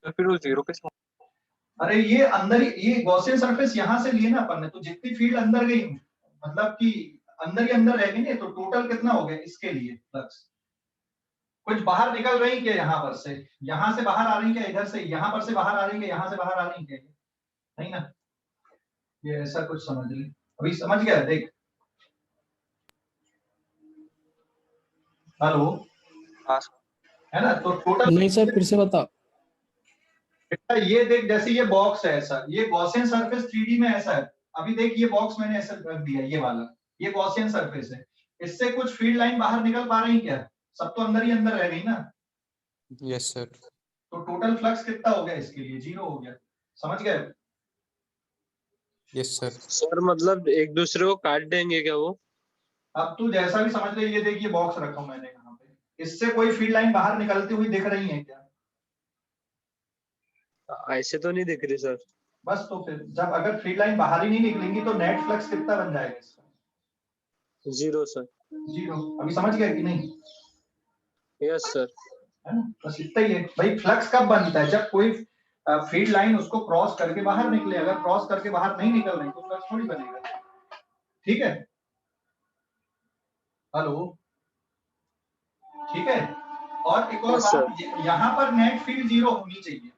तो फिर वो 0 पे अरे ये अंदर ही, ये गॉसियन सरफेस यहाँ से लिए ना अपन ने, तो जितनी फील्ड अंदर गई मतलब कि अंदर ही अंदर रहेगी ना, तो टोटल कितना हो गया इसके लिए फ्लक्स? कुछ बाहर निकल रही क्या यहाँ पर से? यहाँ से बाहर आ रही क्या इधर से? यहाँ पर से बाहर आ रही क्या यहाँ से बाहर आ रही क्या? नहीं ना, ये ऐसा कुछ समझ ले। अभी समझ गया? देख, हेलो, है ना, तो टोटल नहीं सर, फिर से बता। ये देख, जैसे ये बॉक्स है ऐसा, ये गॉसियन सरफेस 3D में ऐसा है। अभी देख, ये बॉक्स मैंने ऐसा रख दिया, ये वाला, ये गॉसियन सरफेस है, इससे कुछ फील्ड लाइन बाहर निकल पा रही क्या? सब तो अंदर ही अंदर रह गई ना, यस सर। तो टोटल फ्लक्स कितना हो गया इसके लिए, 0 हो गया। समझ गए? Yes sir. सर मतलब एक दूसरे को काट देंगे क्या वो? अब तू जैसा भी समझ ले, ये देखिए बॉक्स रखा हूं मैंने यहाँ पे, इससे कोई फील्ड लाइन बाहर निकलती हुई दिख रही है क्या? ऐसे तो नहीं दिख रही सर। बस तो फिर जब अगर फील्ड लाइन बाहर ही नहीं निकलेंगी तो नेट फ्लक्स कितना बन जाएगा इसका? 0 सर। 0। अभी समझ गए कि नहीं? Yes sir. है ना, बस इतना ही है भाई। फ्लक्स कब बनता है? जब कोई फील्ड लाइन उसको क्रॉस करके बाहर निकले। अगर क्रॉस करके बाहर नहीं निकल रही तो फ्लक्स थोड़ी बनेगा। ठीक है, हेलो, ठीक है। और एक और Yes, बात, यहाँ पर नेट फील्ड 0 होनी चाहिए।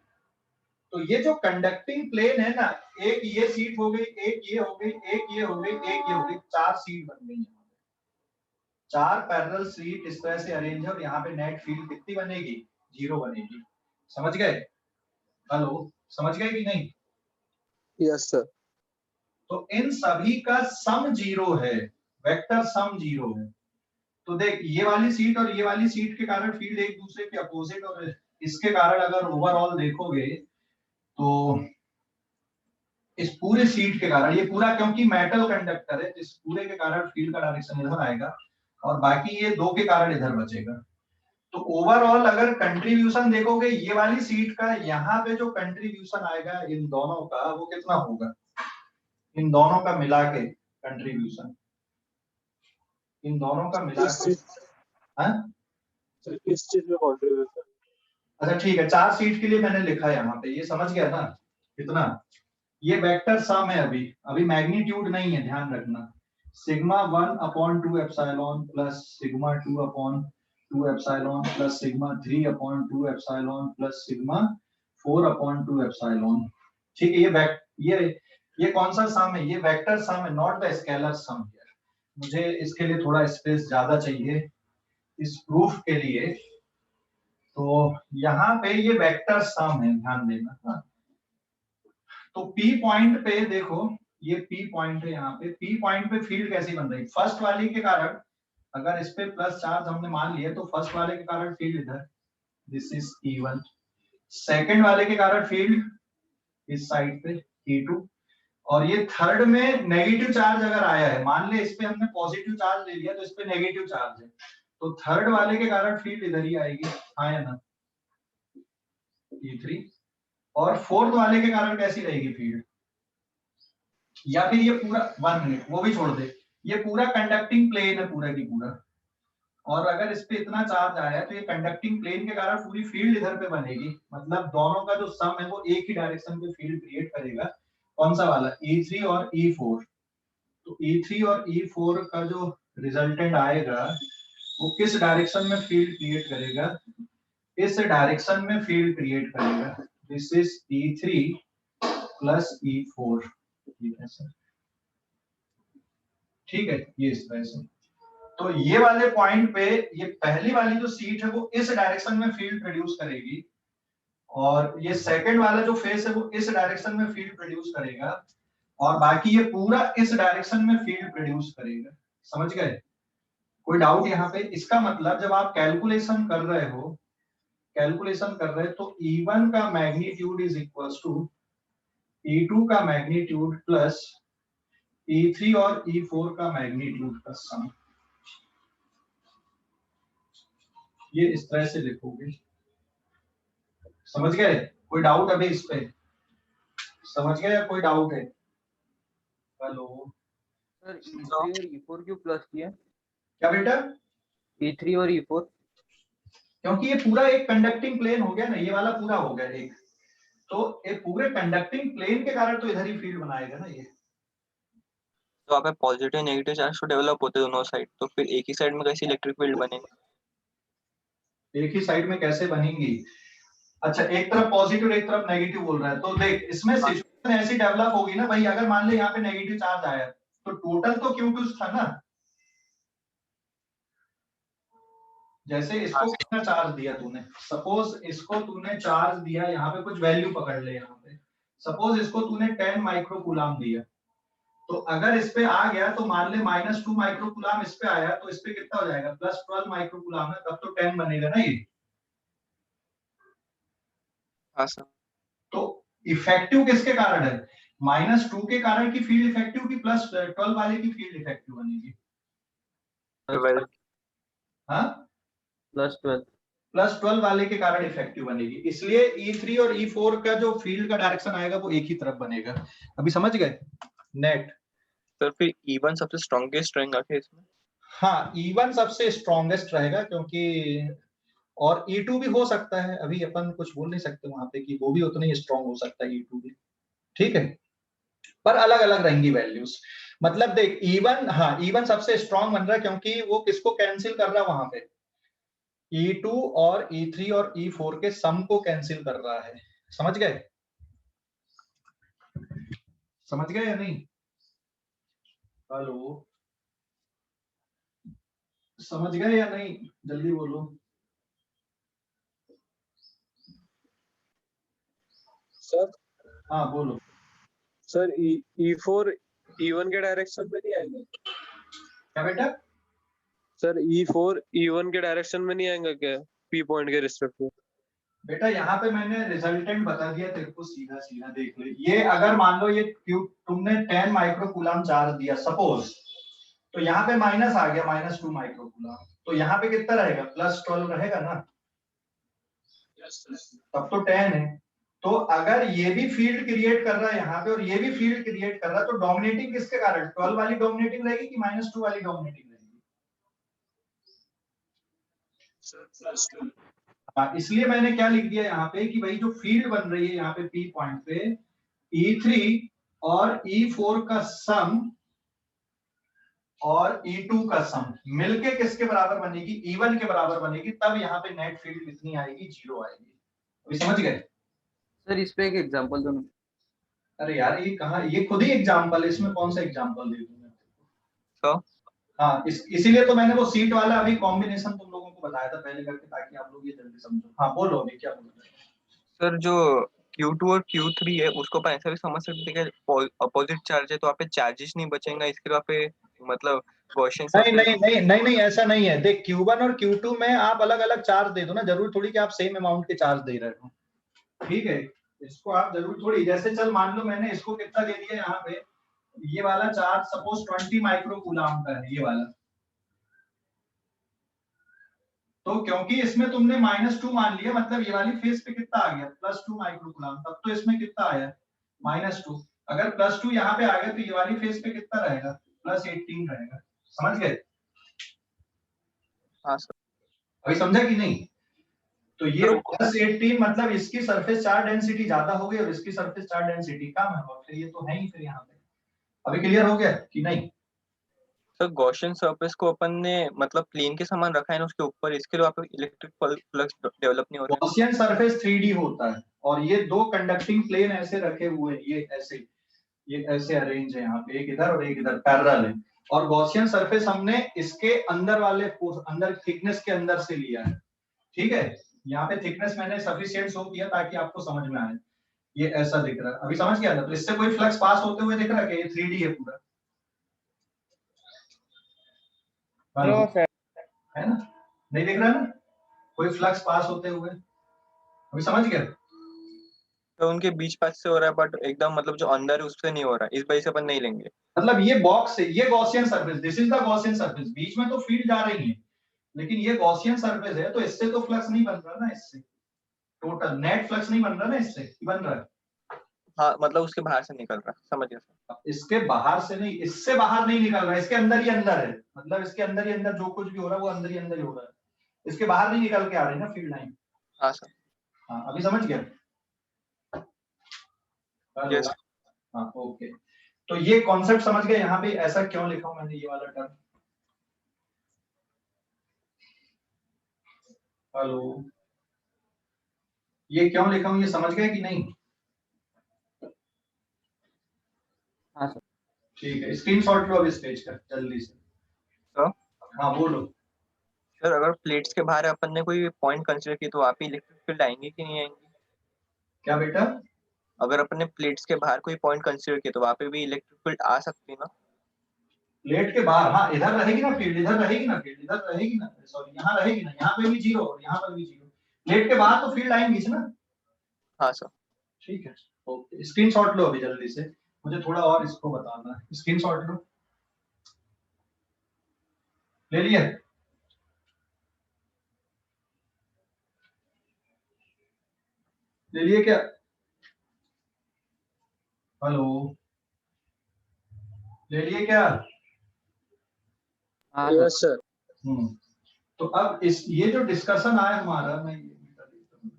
तो ये जो कंडक्टिंग प्लेन है ना, एक ये सीट हो गई, एक ये हो गई, एक ये हो गई, एक ये हो गई, 4 सीट बन गई। 4 पैरेलल सीट इस तरह से अरेंज है और यहाँ पे नेट फील्ड कितनी बनेगी? 0 बनेगी। समझ गए? हेलो, समझ गए कि नहीं? Yes sir. तो इन सभी का सम 0 है, वेक्टर सम 0 है। तो देख, ये वाली सीट और ये वाली सीट के कारण फील्ड एक दूसरे के अपोजिट, और इसके कारण अगर ओवरऑल देखोगे तो इस पूरे सीट के कारण, ये पूरा क्योंकि मेटल कंडक्टर है, इस पूरे के कारण फील्ड का डायरेक्शन इधर आएगा और बाकी ये 2 के कारण इधर बचेगा। तो ओवरऑल अगर कंट्रीब्यूशन देखोगे, ये वाली सीट का यहाँ पे जो कंट्रीब्यूशन आएगा इन दोनों का, वो कितना होगा? इन दोनों का मिला के कंट्रीब्यूशन, इन दोनों का मिला के, किस चीज में कॉन्ट्रीब्यूशन? अच्छा ठीक है, 4 सीट के लिए मैंने लिखा है यहाँ पे, ये समझ गया ना? कितना? ये वेक्टर सम है, अभी मैग्नीट्यूड नहीं है, ध्यान रखना। Sigma 1/2 epsilon plus sigma 2/2 epsilon plus sigma 3/2 epsilon plus sigma 4/2 epsilon. ठीक है, ये कौन सा सम है? ये वेक्टर सम है, नॉट द स्केलर सम। मुझे इसके लिए थोड़ा स्पेस ज्यादा चाहिए इस प्रूफ के लिए, तो यहाँ पे ये वेक्टर सम है, ध्यान देना। हाँ, तो P पॉइंट पे देखो, ये P पॉइंट है यहाँ पे। P पॉइंट पे फील्ड कैसी बन रही? फर्स्ट वाली के कारण, अगर इस पे प्लस चार्ज हमने मान लिया तो फर्स्ट वाले के कारण फील्ड इधर, दिस इज E1। सेकंड वाले के कारण फील्ड इस साइड पे E2, और ये थर्ड में नेगेटिव चार्ज अगर आया है, मान ले इस पे हमने पॉजिटिव चार्ज ले लिया तो इस पे नेगेटिव चार्ज है, तो थर्ड वाले के कारण फील्ड इधर ही आएगी, हाँ या ना? E3। और फोर्थ वाले के कारण कैसी रहेगी फील्ड? या फिर ये पूरा, 1 मिनट वो भी छोड़ दे, ये पूरा कंडक्टिंग प्लेन है पूरा की पूरा, और अगर इस पे इतना चार्ज आया है तो ये कंडक्टिंग प्लेन के कारण पूरी फील्ड इधर पे बनेगी। मतलब दोनों का जो सम है वो एक ही डायरेक्शन पे फील्ड क्रिएट करेगा। कौन सा वाला? E3 और E4। तो E3 और E4 का जो रिजल्टेंट आएगा वो किस डायरेक्शन में फील्ड क्रिएट करेगा? इस डायरेक्शन में फील्ड क्रिएट करेगा। This is E3 plus E4। ठीक है सर, ठीक है, ये इस तरह से। तो ये वाले पॉइंट पे ये पहली वाली जो सीट है वो इस डायरेक्शन में फील्ड प्रोड्यूस करेगी, और ये सेकंड वाला जो फेस है वो इस डायरेक्शन में फील्ड प्रोड्यूस करेगा, और बाकी ये पूरा इस डायरेक्शन में फील्ड प्रोड्यूस करेगा। समझ गए? कोई डाउट यहाँ पे? इसका मतलब जब आप कैलकुलेशन कर रहे हो, तो E1 का magnitude is equal to E2 का मैग्नीट्यूड प्लस E3 और E4 का मैग्नीट्यूड का सम। ये इस तरह से लिखोगे। समझ गए? कोई डाउट अभी इस पे? समझ गए या कोई डाउट है? हेलो सर E3 और E4 क्यों प्लस किया? क्या बेटा? E3 और E4 क्योंकि ये पूरा एक कंडक्टिंग प्लेन हो गया ना, ये वाला पूरा हो गया एक, तो ये पूरे कंडक्टिंग प्लेन के कारण तो इधर ही फील्ड बनाएगा ना ये। तो वहाँ पे पॉजिटिव नेगेटिव चार्ज तो डेवलप होते दोनों साइड, तो फिर एक ही साइड में कैसे इलेक्ट्रिक फील्ड बनेंगे? एक ही साइड में कैसे बनेंगी? अच्छा, एक तरफ पॉजिटिव एक तरफ नेगेटिव बोल रहा है, तो देख इसमें सिचुएशन ऐसी डेवलप होगी ना भाई, अगर मान ले यहाँ पे नेगेटिव चार्ज आया तो टोटल तो Q2 था ना, जैसे इसको कितना चार्ज दिया तूने, सपोज इसको तूने चार्ज दिया, यहाँ पे कुछ वैल्यू पकड़ ले, यहाँ पे सपोज इसको तूने 10 माइक्रो कूलम दिया, तो अगर इस पे आ गया तो मान ले -2 माइक्रोकूलम इस पे आया तो इस पे कितना हो जाएगा, +12 माइक्रोकूलम है, तब तो 10 बनेगा ना ये। हाँ सर। तो इफेक्टिव किसके कारण है, -2 के कारण की फील्ड इफेक्टिव की +12 वाले की फील्ड इफेक्टिव बनेगी। वेल हाँ, +12 +12 वाले के कारण इफेक्टिव बनेगी, इसलिए E3 और E4 का जो फील्ड का डायरेक्शन आएगा वो एक ही तरफ बनेगा। अभी समझ गए नेट। सर फिर E1 सबसे स्ट्रॉन्गेस्ट रहेगा क्या इसमें? हाँ, E1 सबसे स्ट्रॉन्गेस्ट रहेगा, क्योंकि और E2 भी हो सकता है, अभी अपन कुछ बोल नहीं सकते वहां पे कि वो भी उतना ही स्ट्रॉन्ग हो सकता है E2 भी, ठीक है, पर अलग अलग रहेंगी वैल्यूज। मतलब देख E1, हाँ E1 सबसे स्ट्रॉन्ग बन रहा है क्योंकि वो किसको कैंसिल कर रहा है वहां पे, E2 और E3 और E4 के सम को कैंसिल कर रहा है। समझ गए, समझ गए या नहीं? हेलो, समझ गए या नहीं, जल्दी बोलो। सर हाँ बोलो। सर E4 E1 के डायरेक्शन में नहीं आएगा? क्या बेटा? सर E4 E1 के डायरेक्शन में नहीं आएगा क्या, P पॉइंट के रिस्पेक्ट में? बेटा यहाँ पे मैंने रिजल्टेंट बता दिया तेरे को, सीधा सीधा देख ले। ये अगर मान लो ये तुमने 10 माइक्रोकूलम चार्ज दिया सपोज, तो यहाँ पे माइनस आ गया -2 माइक्रोकूलम, तो यहाँ पे कितना रहेगा, +12 रहेगा ना, तब तो 10 है। तो अगर ये भी फील्ड क्रिएट कर रहा है यहाँ पे और ये भी फील्ड क्रिएट कर रहा है, तो डोमिनेटिंग किसके कारण, 12 वाली डोमिनेटिंग रहेगी कि -2 वाली डोमिनेटिंग रहेगी? हाँ, इसलिए मैंने क्या लिख दिया यहाँ पे कि भाई जो फील्ड बन रही है यहाँ पे P पॉइंट पे, E3 और E4 का सम और E2 का सम मिलके किसके बराबर बनेगी, E1 के बराबर बनेगी, तब यहाँ पे नेट फील्ड कितनी आएगी, 0 आएगी। अभी समझ गए? सर इस पे एक एग्जांपल दो ना। अरे यार ये कहाँ, ये खुद ही एग्जांपल है, इसमें कौन सा एग्जांपल दे दूं मैं? तो हाँ, इसीलिए तो मैंने वो सीट वाला अभी कॉम्बिनेशन तुम लोगों को बताया था पहले करके, ताकि आप लोग ये जल्दी समझो। हाँ बोलो, अभी क्या बोल रहे हो? सर जो Q2 और Q3 है उसको अपन ऐसा भी समझ सकते हैं कि अपोजिट चार्ज है तो वहाँ पे चार्जेस नहीं बचेगा, इसके वहाँ पे मतलब गॉसियन नहीं सरफेस। नहीं नहीं नहीं नहीं, ऐसा नहीं है। देख Q1 और Q2 में आप अलग अलग चार्ज दे दो ना, जरूर थोड़ी कि आप सेम अमाउंट के चार्ज दे रहे हो, ठीक है। इसको आप जरूर थोड़ी, जैसे चल मान लो मैंने इसको कितना दे दिया यहाँ पे, ये वाला चार्ज सपोज 20 माइक्रोकूलम का है ये वाला, तो क्योंकि इसमें तुमने -2 मान लिया, मतलब ये वाली फेस पे कितना आ गया, +2 माइक्रोकूलम, तब तो इसमें कितना आया, -2। अगर +2 यहाँ पे आ गया तो ये वाली फेस पे कितना रहेगा, +18 रहेगा। समझ गए? हाँ सर। अभी समझा कि नहीं? तो ये +18 मतलब इसकी सरफेस चार्ज डेंसिटी ज्यादा हो गई और इसकी सरफेस चार्ज डेंसिटी कम है, और फिर ये तो है ही फिर यहाँ पे। अभी क्लियर हो गया कि नहीं? सर गॉसियन सरफेस को अपन ने मतलब प्लेन के समान रखा है ना उसके ऊपर, इसके लिए वहाँ पे इलेक्ट्रिक फ्लक्स डेवलप नहीं हो रहा है। गॉसियन सरफेस 3D होता है और ये दो कंडक्टिंग प्लेन ऐसे रखे हुए हैं, ये ऐसे अरेंज है यहाँ पे, एक इधर और एक इधर पैरेलल है। और गॉसियन सरफेस हमने इसके अंदर वाले अंदर थिकनेस के अंदर से लिया है, ठीक है। यहाँ पे थिकनेस मैंने सफिशिएंट शो किया ताकि आपको समझ में आए। ये ऐसा दिख रहा है, अभी समझ गया ना? तो इससे कोई फ्लक्स पास होते हुए दिख रहा है कि ये 3D है पूरा, है ना? नहीं दिख रहा ना कोई फ्लक्स पास होते हुए? अभी समझ गया? तो उनके बीच पास से हो रहा है बट एकदम मतलब जो अंदर है उससे नहीं हो रहा है, इस वजह से अपन नहीं लेंगे। मतलब ये बॉक्स है, ये Gaussian surface, this is the Gaussian surface, बीच में तो फील्ड जा रही है, लेकिन ये गॉसियन सरफेस है तो इससे तो फ्लक्स नहीं बन रहा ना, इससे टोटल नेट फ्लक्स नहीं बन रहा ना, इससे बन रहा है। हाँ मतलब उसके बाहर से निकल रहा है, समझ गया सर। इसके बाहर से नहीं, इससे बाहर नहीं निकल रहा है, इसके अंदर ही अंदर है, मतलब इसके अंदर ही अंदर जो कुछ भी हो रहा है वो अंदर ही अंदर ही हो रहा है, इसके बाहर नहीं निकल के आ रही ना फील्ड लाइन। हाँ सर। हाँ अभी समझ गया? यस। हाँ ओके, तो ये कॉन्सेप्ट समझ गए? यहाँ पे ऐसा क्यों लिखा हूं मैंने ये वाला टर्म? हेलो, ये क्यों लिखा हूं ये समझ गए कि नहीं? हाँ सर। ठीक है, स्क्रीनशॉट लो अब इस पेज का जल्दी से। सर हाँ बोलो। सर अगर प्लेट्स के बाहर अपन ने कोई पॉइंट कंसीडर की तो वहाँ पे इलेक्ट्रिक फील्ड आएंगे कि नहीं आएंगे? क्या बेटा? अगर अपने प्लेट्स के बाहर कोई पॉइंट कंसीडर किया तो वहां पे भी इलेक्ट्रिक फील्ड आ सकती है ना? प्लेट के बाहर, हाँ इधर रहेगी ना फील्ड, इधर रहेगी ना फील्ड, इधर रहेगी ना, सॉरी यहाँ रहेगी ना, यहाँ पे भी जीरो और यहाँ पर भी जीरो। प्लेट के बाहर तो फील्ड आएंगी ना। हाँ सर। ठीक है, ओके, स्क्रीनशॉट लो अभी जल्दी से, मुझे थोड़ा और इसको बताना है। स्क्रीनशॉट लो, ले लिया? ले लिए क्या? हेलो, ले लिए क्या? हाँ सर। Yes sir. तो अब इस ये जो डिस्कशन आया हमारा, मैं ये भी कर देता हूं।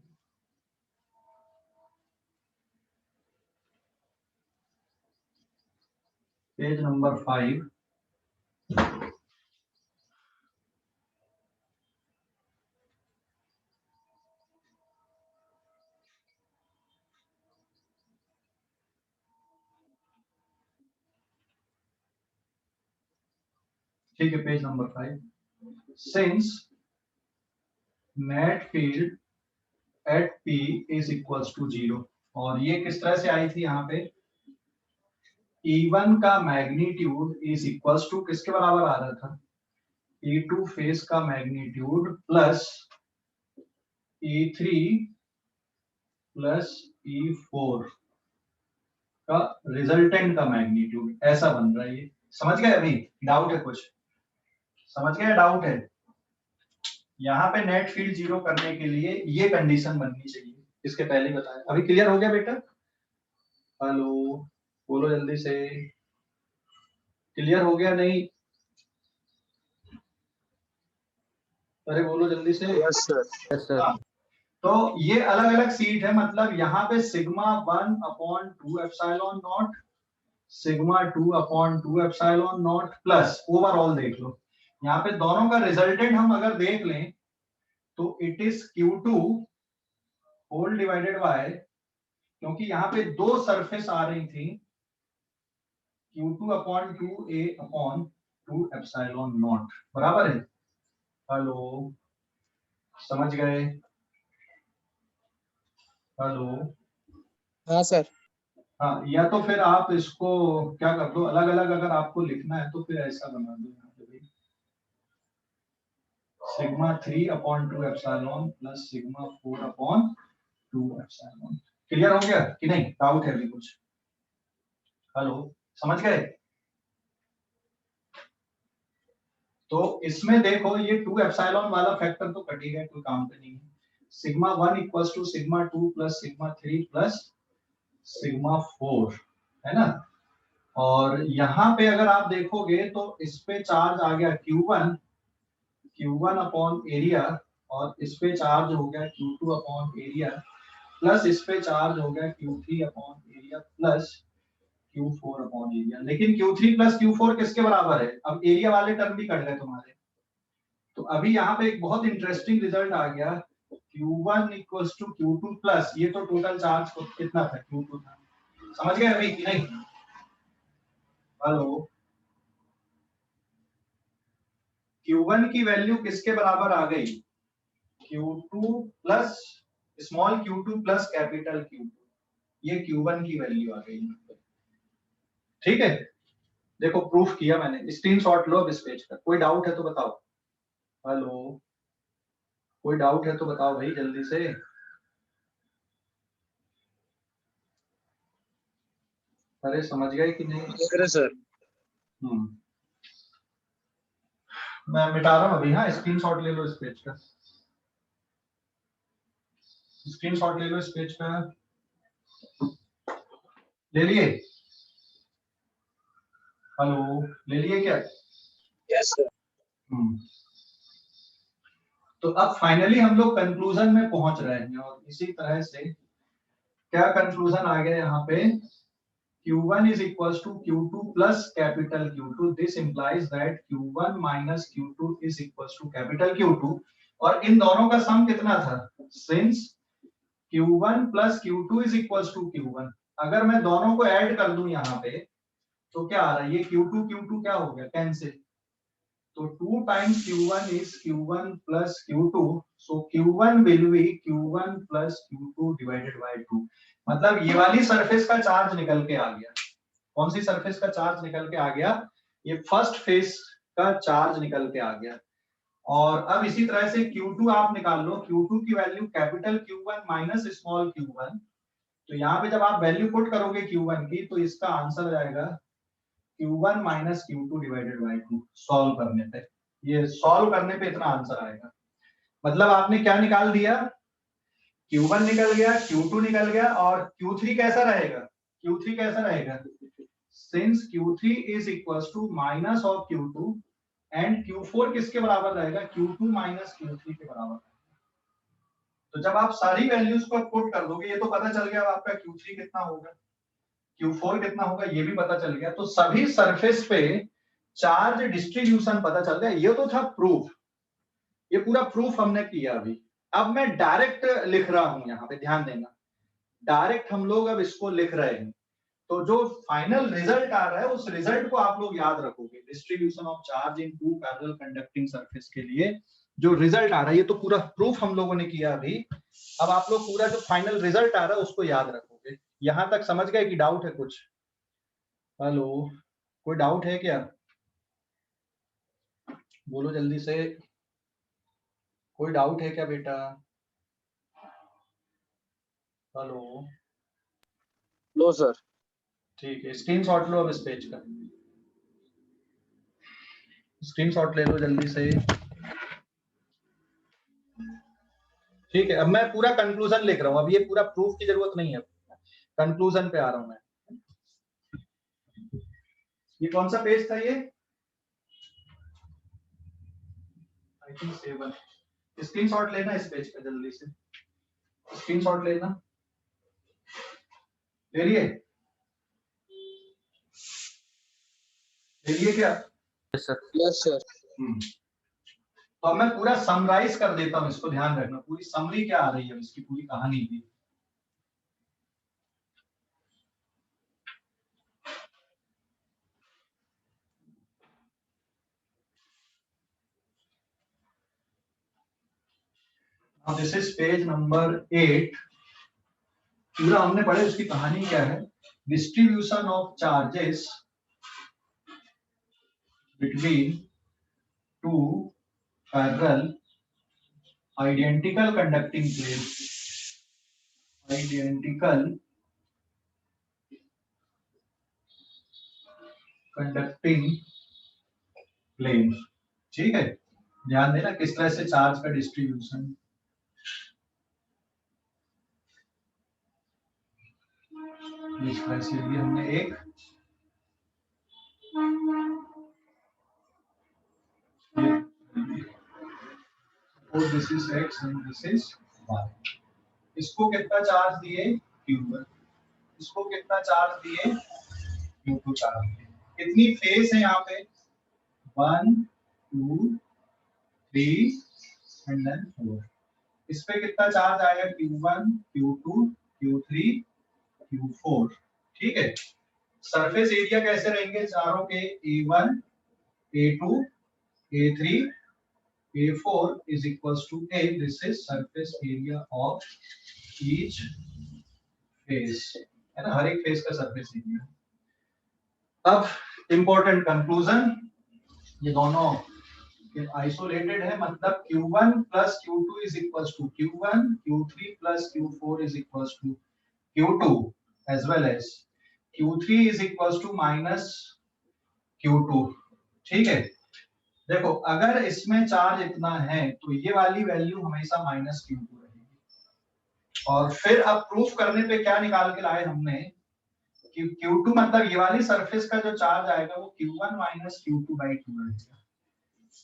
पेज नंबर 5, ठीक है, page number 5। Since net field at P is equals to 0, और ये किस तरह से आई थी यहाँ पे, E1 का मैग्नीट्यूड इज इक्वल्स टू किसके बराबर आ रहा था, E2 फेस का magnitude plus E3 plus E4 का रिजल्टेंट का मैग्नीट्यूड, ऐसा बन रहा है ये। समझ गए? अभी डाउट है कुछ? समझ गए? डाउट है? यहाँ पे नेट फील्ड जीरो करने के लिए ये कंडीशन बननी चाहिए, इसके पहले बताया। अभी क्लियर हो गया बेटा? हेलो, बोलो जल्दी से, क्लियर हो गया नहीं? अरे बोलो जल्दी से। Yes sir. Yes sir. हाँ, तो ये अलग अलग सीट है, मतलब यहाँ पे sigma 1/2 epsilon not, sigma 2/2 epsilon not plus overall देख लो, यहाँ पे दोनों का रिजल्टेंट हम अगर देख लें तो it is Q2 whole divided by, क्योंकि यहाँ पे दो सरफेस आ रही थी, Q2/2A/2 एप्सिलॉन नॉट, बराबर है? हेलो, समझ गए? हेलो, हाँ सर। हाँ, या तो फिर आप इसको क्या कर दो, अलग अलग अगर आपको लिखना है तो फिर ऐसा बना दो, यहाँ पे भी sigma 3/2 epsilon plus sigma 4/2 epsilon. Clear हो गया कि नहीं? डाउट है अभी कुछ? हेलो, समझ गए? तो इसमें देखो ये 2 एप्सिलॉन वाला फैक्टर तो कट ही गया, कोई काम का नहीं है। Sigma 1 equals to sigma 2 plus sigma 3 plus sigma 4, है ना? और यहाँ पे अगर आप देखोगे तो इस पे चार्ज आ गया Q1 अपॉन एरिया, और इस पे चार्ज हो गया Q2 अपॉन एरिया, प्लस इस पे चार्ज हो गया Q3 upon area plus Q4 upon area. लेकिन Q3 प्लस Q4 किसके बराबर है? अब एरिया वाले टर्म भी कट गए तुम्हारे। तो अभी यहाँ पे एक बहुत इंटरेस्टिंग रिजल्ट आ गया, Q1 equals to Q2 plus, ये तो टोटल चार्ज कितना था, Q2 था। समझ गए अभी कि नहीं? हेलो, Q1 की वैल्यू किसके बराबर आ गई, Q2 plus small q2 plus capital Q2, ये Q1 की वैल्यू आ गई। ठीक है, देखो प्रूफ किया मैंने, स्क्रीनशॉट लो अब इस पेज का। कोई डाउट है तो बताओ। हेलो, कोई डाउट है तो बताओ भाई जल्दी से। अरे समझ गए कि नहीं? सर। मैं मिटा रहा हूं अभी। हाँ, स्क्रीनशॉट ले लो इस पेज का, स्क्रीनशॉट ले लो इस पेज का। ले लिए? हेलो, ले लिए क्या? Yes sir. तो अब फाइनली हम लोग कंक्लूजन में पहुंच रहे हैं, और इसी तरह से क्या कंक्लूजन आ गया यहाँ पे, Q1 is equals to Q2 plus capital Q2. This implies that Q1 minus Q2 is equals to capital Q2. और इन दोनों का सम कितना था? Since Q1 plus Q2 is equals to Q1, अगर मैं दोनों को ऐड कर दूं यहाँ पे तो क्या आ रहा है, ये Q2 क्या हो गया, कैंसिल। तो 2 times Q1 is Q1 plus Q2, so Q1 will be Q1 plus Q2 divided by 2। मतलब ये वाली सरफेस का चार्ज निकल के आ गया। कौन सी सरफेस का चार्ज निकल के आ गया? ये फर्स्ट फेस का चार्ज निकल के आ गया। और अब इसी तरह से Q2 आप निकाल लो, Q2 की value capital Q1 minus small q1। तो यहाँ पे जब आप वैल्यू पुट करोगे Q1 की तो इसका आंसर आएगा Q1 minus Q2 divided by 2। Solve करने पे, ये सॉल्व करने पे इतना आंसर आएगा। मतलब आपने क्या निकाल दिया? Q1 निकल गया, Q2 निकल गया, और Q3 कैसा रहेगा? Q3 कैसा रहेगा? Since Q3 is equals to minus of Q2 and Q4 किसके बराबर रहेगा? Q2 minus Q3 के बराबर। तो जब आप सारी वैल्यूज को पुट कर दोगे, ये तो पता चल गया आपका Q3 कितना होगा, Q4 कितना होगा, ये भी पता चल गया। तो सभी सरफेस पे चार्ज डिस्ट्रीब्यूशन पता चल गया। ये तो था प्रूफ, ये पूरा प्रूफ हमने किया अभी। अब मैं डायरेक्ट लिख रहा हूं, यहाँ पे ध्यान देना, डायरेक्ट हम लोग अब इसको लिख रहे हैं। तो जो फाइनल रिजल्ट आ रहा है उस रिजल्ट को आप लोग याद रखोगे। Distribution of charge in two parallel conducting surface के लिए जो रिजल्ट आ रहा है, ये तो पूरा प्रूफ हम लोगों ने किया अभी। अब आप लोग पूरा जो फाइनल रिजल्ट आ रहा है उसको याद रखोगे। यहां तक समझ गए कि डाउट है कुछ? हेलो, कोई डाउट है क्या? बोलो जल्दी से, कोई डाउट है क्या बेटा? Hello, no sir. ठीक है, स्क्रीनशॉट लो अब इस पेज का, स्क्रीनशॉट ले लो जल्दी से। ठीक है, अब मैं पूरा कंक्लूजन लिख रहा हूं। अब ये पूरा प्रूफ की जरूरत नहीं है, कंक्लूजन पे आ रहा हूं मैं। ये कौन सा पेज था ये? I think 7। स्क्रीनशॉट लेना इस पेज का, जल्दी से स्क्रीनशॉट लेना। ले लिए? ले लिए क्या? Yes sir. Yes sir. तो अब मैं पूरा समराइज कर देता हूं, इसको ध्यान रखना। पूरी समरी क्या आ रही है इसकी, पूरी कहानी की। Now this is page number 8। पूरा हमने पढ़े, उसकी कहानी क्या है? Distribution of charges between two parallel identical conducting plane, identical conducting plane. ठीक है, ध्यान देना किस तरह से चार्ज का डिस्ट्रीब्यूशन। इस तरह से लिए हमने एक this is x and this is y। इसको कितना चार्ज दिए? Q1। इसको कितना चार्ज दिए? Q2 चार्ज दिए। कितनी फेस है यहाँ पे? 1 2 3 एंड देन 4। इस पे कितना चार्ज आएगा? Q1 Q2 Q3 Q4। ठीक है, सरफेस एरिया कैसे रहेंगे चारों के? A1 A2 A3 A4 is equals to A. This is surface area of each face, है ना, हर एक फेस का सरफेस एरिया। अब इंपॉर्टेंट कंक्लूजन, ये दोनों आइसोलेटेड है, मतलब Q1 plus Q2 is equals to Q1, Q3 plus Q4 is equals to Q2, as well as Q3 is equals to minus Q2। ठीक है, देखो अगर इसमें चार्ज इतना है तो ये वाली वैल्यू हमेशा माइनस Q2 रहेगी। और फिर अब प्रूफ करने पे क्या निकाल के लाए हमने कि Q2 मतलब ये वाली सरफेस का जो चार्ज आएगा वो Q1 माइनस Q2 बाई 2 रहेगा।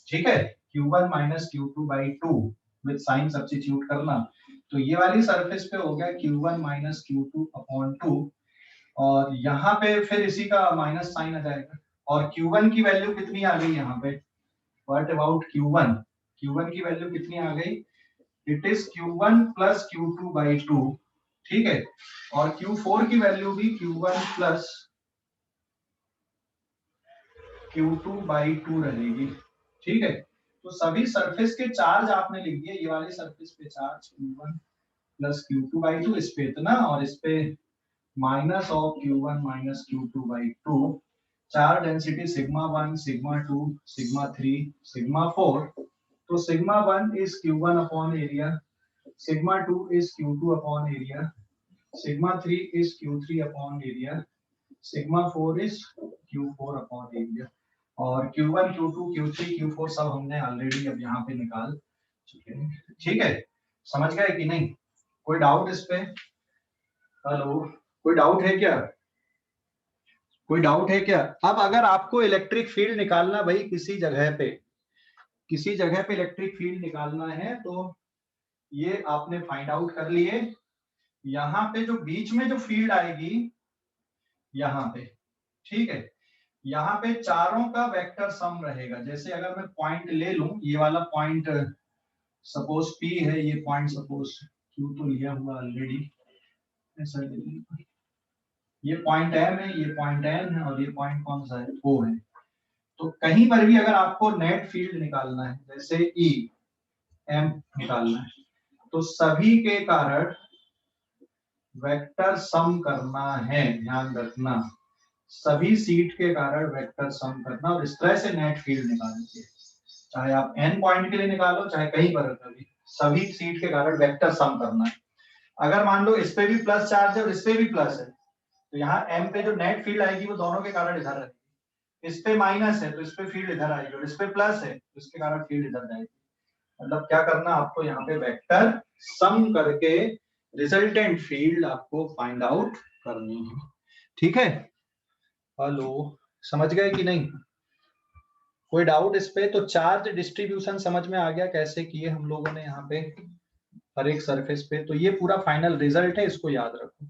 ठीक है, Q1 minus Q2 by 2 with sign substitute करना, तो ये वाली सरफेस पे हो गया Q1 माइनस Q2 अपॉन 2, और यहाँ पे फिर इसी का माइनस साइन आ जाएगा। और Q1 की वैल्यू कितनी आ गई यहाँ पे? What about Q1? Q1 की वैल्यू कितनी आ गई? It is Q1 plus Q2 by 2। ठीक है, और Q4 की वैल्यू भी Q1 plus Q2 by 2 रहेगी। ठीक है, तो सभी सरफेस के चार्ज आपने लिख दिए। ये वाली सरफेस पे चार्ज Q1 प्लस Q2/2 इस पे इतना और इस पे minus of Q1 minus Q2/2, चार density sigma 1, sigma 2, sigma 3, sigma 4। तो sigma 1 is Q1 upon area, sigma 2 is Q2 upon area, sigma 3 is Q3 upon area, sigma 4 is Q4 upon area. और Q1, Q2, Q3, Q4 सब हमने ऑलरेडी अब यहाँ पे निकाल चुके हैं। ठीक है, समझ गए कि नहीं? कोई डाउट इस पे? हेलो, कोई डाउट है क्या? कोई डाउट है क्या? अब अगर आपको इलेक्ट्रिक फील्ड निकालना भाई किसी जगह पे इलेक्ट्रिक फील्ड निकालना है तो ये आपने फाइंड आउट कर लिए। यहाँ पे जो बीच में जो फील्ड आएगी यहाँ पे, ठीक है, यहाँ पे चारों का वेक्टर सम रहेगा। जैसे अगर मैं पॉइंट ले लूं, ये वाला पॉइंट सपोज P है, ये पॉइंट सपोज Q तो लिया हुआ ऑलरेडी, ऐसा ये पॉइंट M है, ये पॉइंट N है और ये पॉइंट कौन सा है? O है। तो कहीं पर भी अगर आपको नेट फील्ड निकालना है, जैसे E M निकालना है, तो सभी के कारण वेक्टर सम करना है। ध्यान रखना, सभी सीट के कारण वेक्टर सम करना और इस तरह से नेट फील्ड निकालनी है। चाहे आप N पॉइंट के लिए निकालो, चाहे कहीं पर कभी, सभी सीट के कारण वेक्टर सम करना है। अगर मान लो इस पे भी प्लस चार्ज है और इस पे भी प्लस है, तो यहाँ M पे जो नेट फील्ड आएगी वो दोनों के कारण इधर रहेगी। इस पे माइनस है तो इस पे फील्ड इधर आएगी, और इस पे प्लस है तो इसके कारण फील्ड इधर जाएगी। मतलब क्या करना आपको, यहाँ पे वेक्टर सम करके रिजल्टेंट फील्ड आपको फाइंड आउट करनी है। ठीक है, हेलो, समझ गए कि नहीं? कोई डाउट इस पे? तो चार्ज डिस्ट्रीब्यूशन समझ में आ गया कैसे किए हम लोगों ने यहाँ पे हर एक सरफेस पे। तो ये पूरा फाइनल रिजल्ट है, इसको याद रखो।